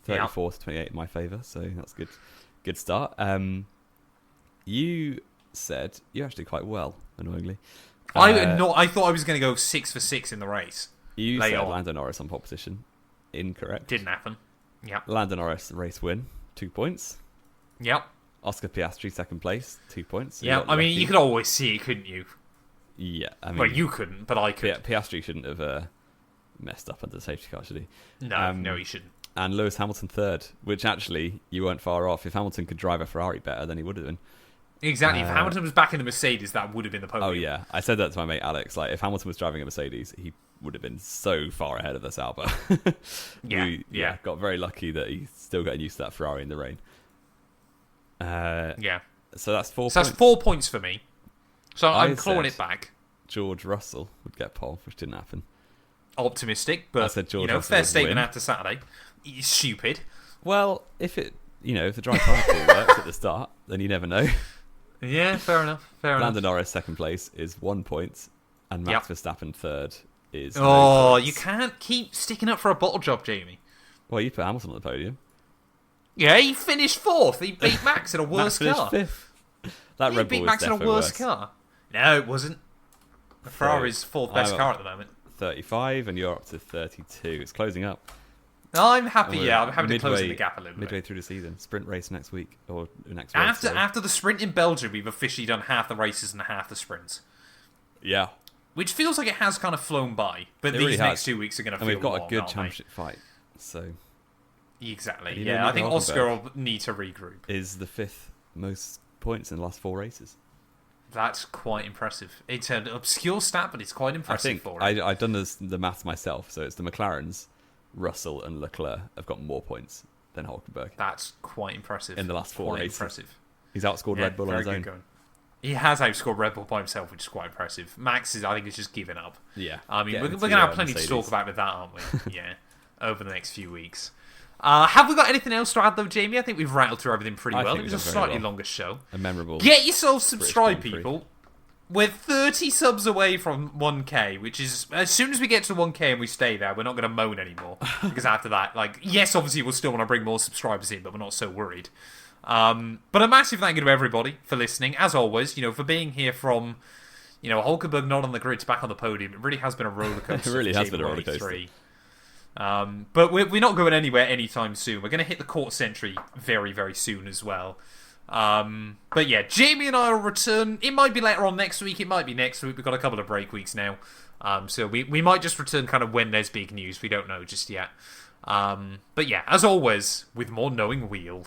34 to 28 in my favour. So that's good. Good start. You said you actually quite well, annoyingly. I thought I was going to go 6 for 6 in the race. You said Lando Norris on pole position. Incorrect. Didn't happen. Yep. Lando Norris race win, 2 points. Yep. Oscar Piastri second place, 2 points. So yeah, I mean, you could always see it, couldn't you? Yeah, I mean, well, you couldn't, but I could. Piastri shouldn't have messed up under the safety car, should he? No, he shouldn't. And Lewis Hamilton third, which actually you weren't far off. If Hamilton could drive a Ferrari better, then he would have been. Exactly. If Hamilton was back in a Mercedes, that would have been the podium. Oh yeah, I said that to my mate Alex. Like, if Hamilton was driving a Mercedes, he would have been so far ahead of the Sauber. Yeah. Got very lucky that he's still getting used to that Ferrari in the rain. Yeah. So that's 4 points. That's 4 points for me. So I'm clawing it back. George Russell would get pole, which didn't happen. Optimistic, but Russell fair statement win. after Saturday. He's stupid. Well, if the dry tyre pool works at the start, then you never know. Yeah, fair enough. Lando Norris second place is 1 point, and Max Verstappen third is. Oh, you can't keep sticking up for a bottle job, Jamie. Well, you put Hamilton on the podium. Yeah, he finished fourth. He beat Max in a worse car. Fifth. That Red Bull beat Max in a worse car. No, it wasn't. The Ferrari's fourth best car at the moment. 35, and you're up to 32. It's closing up. I'm happy. I'm happy to close the gap a little bit. Midway through the season, sprint race next week or next week. After after the sprint in Belgium, we've officially done half the races and half the sprints. Yeah, which feels like it has kind of flown by. But these next 2 weeks are going to feel long. And we've got a good championship fight, so exactly. Yeah, I think Oscar will need to regroup. Is the 5th most points in the last 4 races. That's quite impressive. It's an obscure stat, but it's quite impressive for him. I've done the maths myself, so it's the McLarens, Russell and Leclerc have got more points than Hulkenberg. That's quite impressive. In the last 4 races. Impressive. He's outscored Red Bull on his own. Going. He has outscored Red Bull by himself, which is quite impressive. Max I think, is just giving up. Yeah. I mean, we're going to have plenty to talk about with that, aren't we? Yeah. Over the next few weeks. Have we got anything else to add, though, Jamie? I think we've rattled through everything pretty well. It was a slightly longer show. A memorable. Get yourselves subscribed, people. We're 30 subs away from 1k, which is, as soon as we get to 1k and we stay there, we're not going to moan anymore. Because after that, yes, obviously we'll still want to bring more subscribers in, but we're not so worried. But a massive thank you to everybody for listening. As always, for being here from, Hulkenberg not on the grid to back on the podium. It really has been a rollercoaster. It really has been a rollercoaster. But we're not going anywhere anytime soon. We're going to hit the court century very, very soon as well. But yeah, Jamie and I will return. It might be later on next week. It might be next week. We've got a couple of break weeks now. So we might just return kind of when there's big news. We don't know just yet. But yeah, as always, with more knowing we'll.